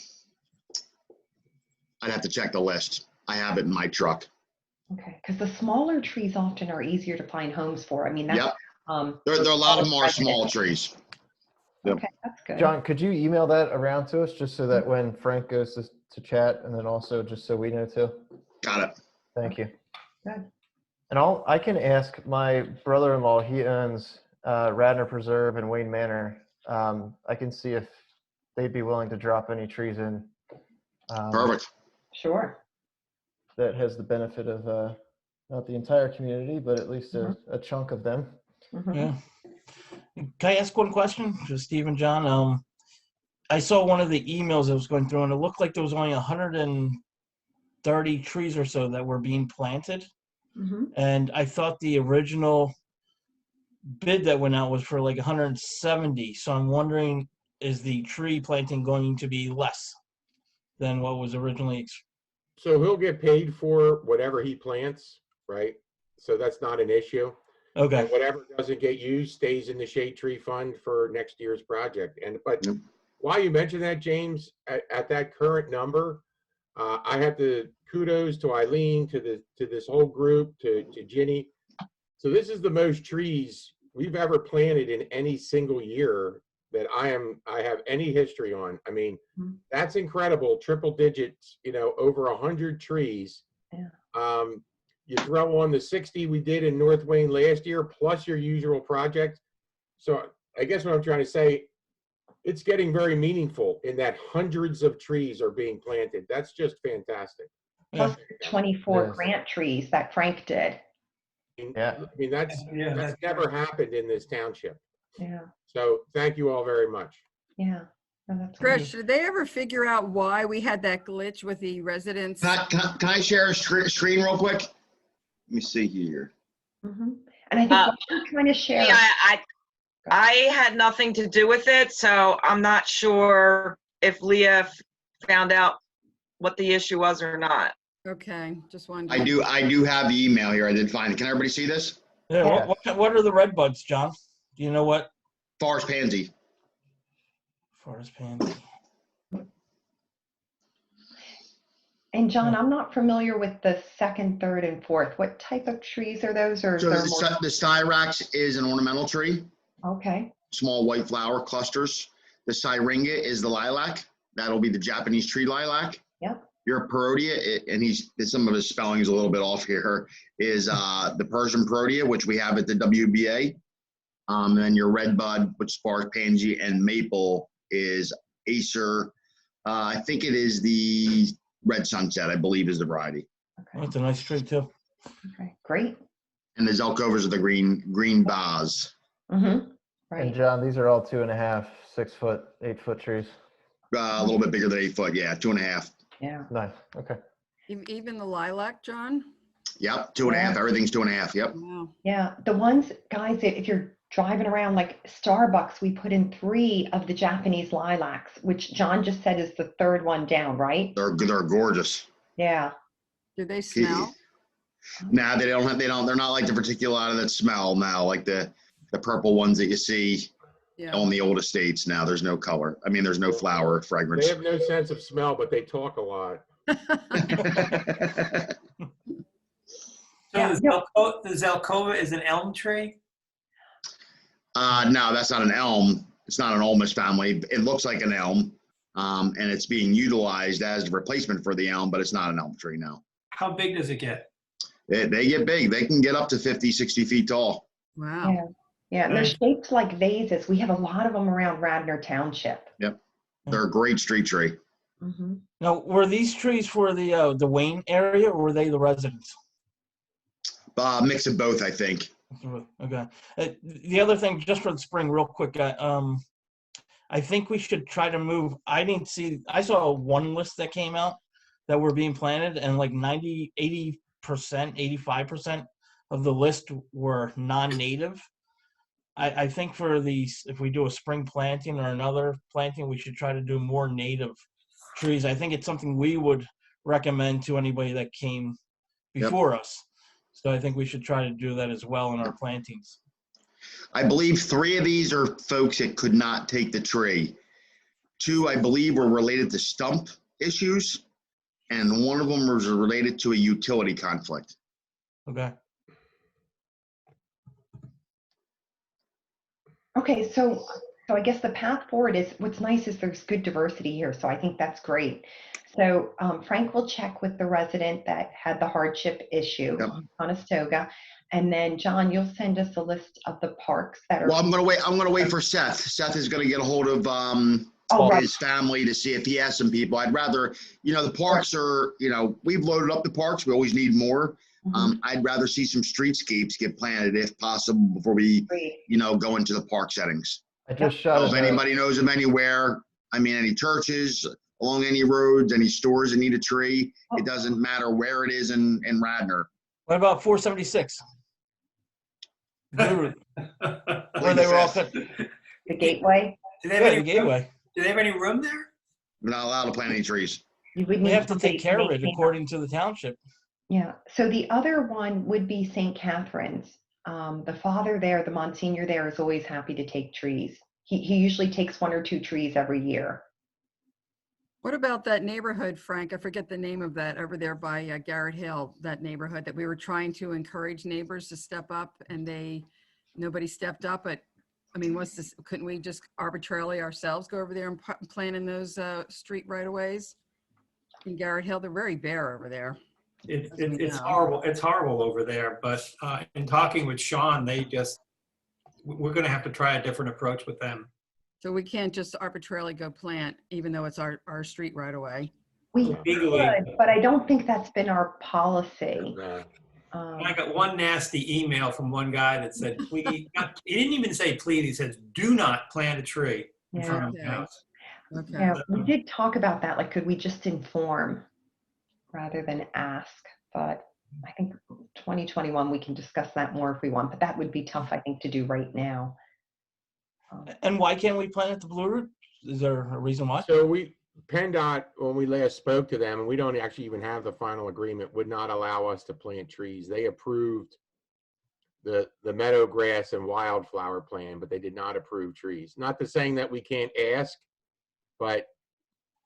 Speaker 6: have to check the list. I have it in my truck.
Speaker 1: Okay, because the smaller trees often are easier to find homes for. I mean, that's,
Speaker 6: Yep. There are a lot of them are small trees. Yep.
Speaker 1: Okay, that's good.
Speaker 2: John, could you email that around to us just so that when Frank goes to chat, and then also just so we know too?
Speaker 6: Got it.
Speaker 2: Thank you.
Speaker 1: Good.
Speaker 2: And I can ask my brother-in-law. He owns Radnor Preserve and Wayne Manor. I can see if they'd be willing to drop any trees in
Speaker 6: Perfect.
Speaker 1: Sure.
Speaker 2: that has the benefit of not the entire community, but at least a chunk of them.
Speaker 9: Yeah. Can I ask one question to Steve and John? I saw one of the emails that was going through, and it looked like there was only 130 trees or so that were being planted. And I thought the original bid that went out was for like 170. So I'm wondering, is the tree planting going to be less than what was originally?
Speaker 7: So he'll get paid for whatever he plants, right? So that's not an issue.
Speaker 9: Okay.
Speaker 7: And whatever doesn't get used stays in the shade tree fund for next year's project. But while you mention that, James, at that current number, I have to kudos to Eileen, to this whole group, to Ginny. So this is the most trees we've ever planted in any single year that I have any history on. I mean, that's incredible. Triple digits, over 100 trees.
Speaker 1: Yeah.
Speaker 7: You throw on the 60 we did in North Wayne last year, plus your usual project. So I guess what I'm trying to say, it's getting very meaningful in that hundreds of trees are being planted. That's just fantastic.
Speaker 1: Plus 24 grant trees that Frank did.
Speaker 7: I mean, that's never happened in this township.
Speaker 1: Yeah.
Speaker 7: So thank you all very much.
Speaker 1: Yeah. No, that's
Speaker 12: Trish, did they ever figure out why we had that glitch with the residents?
Speaker 6: Can I share a screen real quick? Let me see here.
Speaker 1: And I think what you're trying to share.
Speaker 4: Yeah, I had nothing to do with it, so I'm not sure if Leah found out what the issue was or not.
Speaker 12: Okay, just wanted.
Speaker 6: I do have the email here. I did find it. Can everybody see this?
Speaker 9: Yeah. What are the red buds, John? Do you know what?
Speaker 6: Forest pansy.
Speaker 9: Forest pansy.
Speaker 1: And John, I'm not familiar with the second, third, and fourth. What type of trees are those? Or
Speaker 6: So the styrax is an ornamental tree.
Speaker 1: Okay.
Speaker 6: Small white flower clusters. The syringa is the lilac. That'll be the Japanese tree lilac.
Speaker 1: Yep.
Speaker 6: Your perotea, and some of his spelling is a little bit off here, is the Persian perotea, which we have at the WBA. And then your red bud, which is forest pansy, and maple is Acer. I think it is the red sunset, I believe, is the variety.
Speaker 9: Okay. That's a nice tree too.
Speaker 1: Okay, great.
Speaker 6: And the Zelkovers are the green baz.
Speaker 1: Right.
Speaker 2: And John, these are all 2.5, 6 foot, 8 foot trees.
Speaker 6: A little bit bigger than 8 foot, yeah, 2.5.
Speaker 1: Yeah.
Speaker 2: Nice. Okay.
Speaker 12: Even the lilac, John?
Speaker 6: Yep, 2.5. Everything's 2.5. Yep.
Speaker 12: Wow.
Speaker 1: Yeah, the ones, guys, if you're driving around like Starbucks, we put in 3 of the Japanese lilacs, which John just said is the third one down, right?
Speaker 6: They're gorgeous.
Speaker 1: Yeah.
Speaker 12: Do they smell?
Speaker 6: Nah, they're not like the particulata that smell now, like the purple ones that you see on the old estates. Now there's no color. I mean, there's no flower fragrance.
Speaker 7: They have no sense of smell, but they talk a lot.
Speaker 3: So the Zelkova is an elm tree?
Speaker 6: No, that's not an elm. It's not an ulmus family. It looks like an elm, and it's being utilized as a replacement for the elm, but it's not an elm tree now.
Speaker 3: How big does it get?
Speaker 6: They get big. They can get up to 50, 60 feet tall.
Speaker 12: Wow.
Speaker 1: Yeah. Yeah, and they're shaped like vases. We have a lot of them around Radnor Township.
Speaker 6: Yep. They're a great street tree.
Speaker 9: Now, were these trees for the Wayne area, or were they the residents?
Speaker 6: Mix of both, I think.
Speaker 9: Okay. The other thing, just for the spring, real quick, I think we should try to move. I saw one list that came out that were being planted, and like 80%, 85% of the list were non-native. I think for these, if we do a spring planting or another planting, we should try to do more native trees. I think it's something we would recommend to anybody that came before us. So I think we should try to do that as well in our plantings.
Speaker 6: I believe 3 of these are folks that could not take the tree. 2, I believe, were related to stump issues, and 1 of them was related to a utility conflict.
Speaker 9: Okay.
Speaker 1: Okay, so I guess the path forward is, what's nice is there's good diversity here, so I think that's great. So Frank will check with the resident that had the hardship issue on Conestoga, and then John, you'll send us a list of the parks that are.
Speaker 6: Well, I'm gonna wait for Seth. Seth is gonna get a hold of
Speaker 1: Oh, right.
Speaker 6: his family to see if he has some people. I'd rather, the parks are, we've loaded up the parks. We always need more. I'd rather see some streetscapes get planted if possible before we,
Speaker 1: Great.
Speaker 6: go into the park settings.
Speaker 2: I just
Speaker 6: So
Speaker 2: shot
Speaker 6: if anybody knows of anywhere, any churches along any roads, any stores that need a tree, it doesn't matter where it is in Radnor.
Speaker 9: What about 476? Blue Route, where
Speaker 6: Plead
Speaker 9: they
Speaker 6: the
Speaker 9: were all
Speaker 6: fifth.
Speaker 9: cut.
Speaker 1: The gateway,
Speaker 3: Do they have
Speaker 9: Yeah,
Speaker 3: any
Speaker 9: the gateway.
Speaker 3: Do they have any room there?
Speaker 6: We're not allowed to plant any trees.
Speaker 1: you would
Speaker 9: We
Speaker 1: need
Speaker 9: have to
Speaker 1: somebody
Speaker 9: take care of it
Speaker 1: maintain
Speaker 9: according to the township.
Speaker 1: Yeah, so the other one would be St. Catherine's. The father there, the Monsignor there, is always happy to take trees. He usually takes 1 or 2 trees every year.
Speaker 12: What about that neighborhood, Frank? I forget the name of that over there by Garrett Hill, that neighborhood that we were trying to encourage neighbors to step up and nobody stepped up. But I mean, couldn't we just arbitrarily ourselves go over there and plant in those street right-of-ways? In Garrett Hill, they're very bare over there.
Speaker 3: It's horrible. It's horrible over there. But in talking with Sean, we're going to have to try a different approach with them.
Speaker 12: So we can't just arbitrarily go plant, even though it's our street right away.
Speaker 1: We could, but I don't think that's been our policy.
Speaker 3: I got one nasty email from one guy that said, please, he didn't even say please, he says, do not plant a tree in front of the house.
Speaker 12: Okay.
Speaker 1: Yeah, we did talk about that. Like, could we just inform rather than ask? But I think 2021, we can discuss that more if we want, but that would be tough, I think, to do right now.
Speaker 9: And why can't we plant at the Blue Route? Is there a reason why?
Speaker 7: So PennDOT, when we last spoke to them, and we don't actually even have the final agreement, would not allow us to plant trees. They approved the meadow grass and wildflower plan, but they did not approve trees. Not to saying that we can't ask, but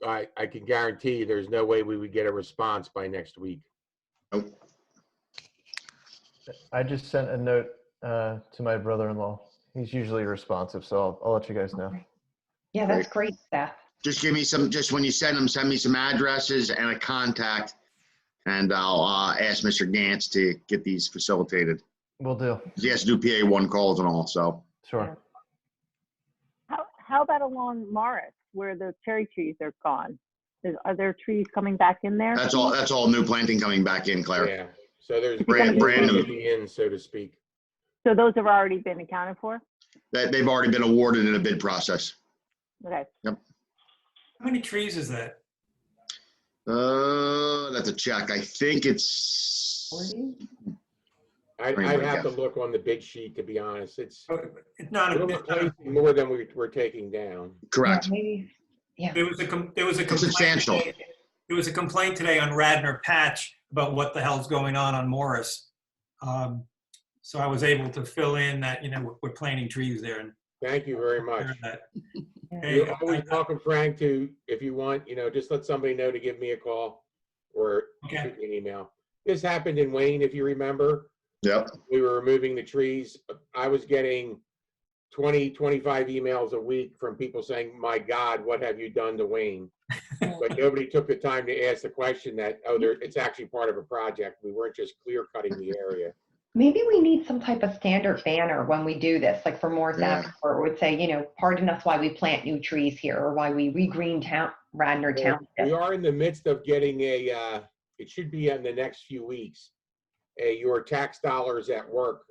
Speaker 7: I can guarantee there's no way we would get a response by next week.
Speaker 2: I just sent a note to my brother-in-law. He's usually responsive, so I'll let you guys know.
Speaker 1: Yeah, that's great, Steph.
Speaker 6: Just give me just when you send them, send me some addresses and a contact, and I'll ask Mr. Gantz to get these facilitated.
Speaker 2: Will do.
Speaker 6: He has to do PA1 calls and all, so.
Speaker 2: Sure.
Speaker 10: How about along Morris, where the cherry trees are gone? Are there trees coming back in there?
Speaker 6: That's all new planting coming back in, Claire.
Speaker 7: Yeah. So there's
Speaker 6: brand new,
Speaker 7: in, so to speak.
Speaker 10: So those have already been accounted for?
Speaker 6: that they've already been awarded in a bid process.
Speaker 10: Okay.
Speaker 6: Yep.
Speaker 3: How many trees is that?
Speaker 6: That's a check. I think it's
Speaker 1: 40?
Speaker 7: I'd have to look on the bid sheet, to be honest. It's
Speaker 3: not
Speaker 7: we're replacing more than we're taking down.
Speaker 6: Correct.
Speaker 1: Yeah, maybe, yeah.
Speaker 3: There was a complaint.
Speaker 6: Substantial.
Speaker 3: There was a complaint today on Radnor Patch about what the hell's going on Morris. So I was able to fill in that, we're planting trees there. And
Speaker 7: Thank you very much.
Speaker 3: Hey,
Speaker 7: You're always welcome, Frank, to, if you want, just let somebody know to give me a call or shoot me an email. This happened in Wayne, if you remember.
Speaker 6: Yep.
Speaker 7: We were removing the trees. I was getting 20, 25 emails a week from people saying, my God, what have you done to Wayne? But nobody took the time to ask the question that, it's actually part of a project. We weren't just clear cutting the area.
Speaker 1: Maybe we need some type of standard banner when we do this, like for Morris Avenue, where it would say, pardon us why we plant new trees here, or why we regreen Radnor Township.
Speaker 7: We are in the midst of getting it should be in the next few weeks, your tax dollars at work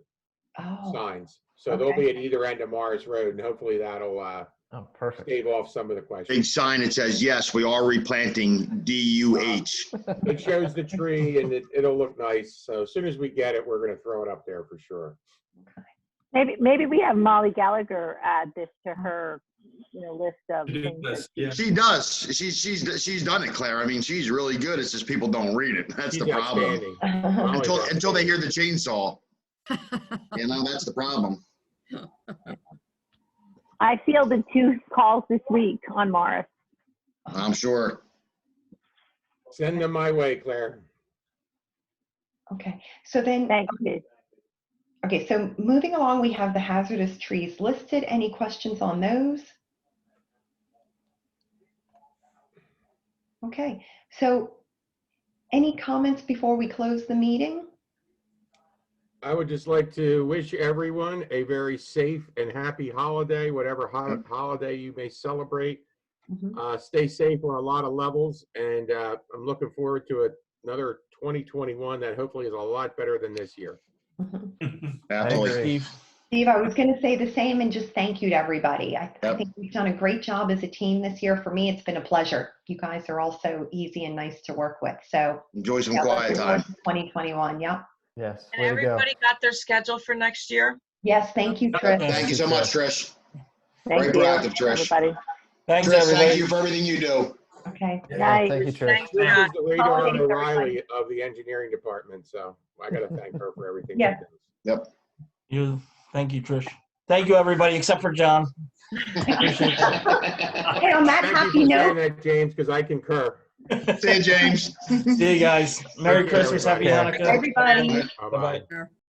Speaker 7: signs. So they'll be at either end of Morris Road, and hopefully that'll
Speaker 2: perfect.
Speaker 7: stave off some of the questions.
Speaker 6: Big sign that says, yes, we are replanting DUH.
Speaker 7: It shows the tree and it'll look nice. So as soon as we get it, we're going to throw it up there for sure.
Speaker 10: Maybe we have Molly Gallagher add this to her list of things.
Speaker 3: Yeah.
Speaker 6: She does. She's done it, Claire. I mean, she's really good. It's just people don't read it. That's
Speaker 7: She's
Speaker 6: the problem.
Speaker 7: outstanding.
Speaker 6: Until they hear the chainsaw. That's the problem.
Speaker 10: I fielded 2 calls this week on Morris.
Speaker 6: I'm sure.
Speaker 7: Send them my way, Claire.
Speaker 1: Okay, so then.
Speaker 10: Thank you.
Speaker 1: Okay, so moving along, we have the hazardous trees listed. Any questions on those? Okay, so any comments before we close the meeting?
Speaker 7: I would just like to wish everyone a very safe and happy holiday, whatever holiday you may celebrate. Stay safe on a lot of levels, and I'm looking forward to another 2021 that hopefully is a lot better than this year.
Speaker 6: Absolutely.
Speaker 1: Steve, I was going to say the same and just thank you to everybody. I think we've done a great job as a team this year. For me, it's been a pleasure. You guys are all so easy and nice to work with. So
Speaker 6: enjoy some quiet time.
Speaker 1: 2021, yep.
Speaker 2: Yes.
Speaker 4: And everybody got their schedule for next year?
Speaker 1: Yes, thank you, Trish.
Speaker 6: Thank you so much, Trish.
Speaker 10: Thank
Speaker 6: Very
Speaker 10: you,
Speaker 6: proactive, Trish.
Speaker 10: everybody.
Speaker 9: Thanks,
Speaker 6: Trish,
Speaker 9: everybody.
Speaker 6: thank you for everything you do.
Speaker 1: Okay.
Speaker 10: Night.
Speaker 2: Thank you, Trish.
Speaker 4: Thanks,
Speaker 7: This
Speaker 4: Matt.
Speaker 7: is the Radar
Speaker 1: Holidays,
Speaker 7: O'Reilly of the engineering department, so I got to thank her for everything she
Speaker 1: Yeah.
Speaker 7: does.
Speaker 6: Yep.
Speaker 9: Thank you, Trish. Thank you, everybody, except for John. Appreciate that.
Speaker 1: Hey, on that
Speaker 7: Thank
Speaker 1: happy
Speaker 7: you for
Speaker 1: note,
Speaker 7: saying that, James, because I concur.
Speaker 6: See you, James.
Speaker 9: See you guys. Merry
Speaker 7: Thank you,
Speaker 9: Christmas, Happy
Speaker 7: everybody.
Speaker 9: Hanukkah.
Speaker 1: everybody.
Speaker 7: Bye-bye.
Speaker 9: Bye-bye.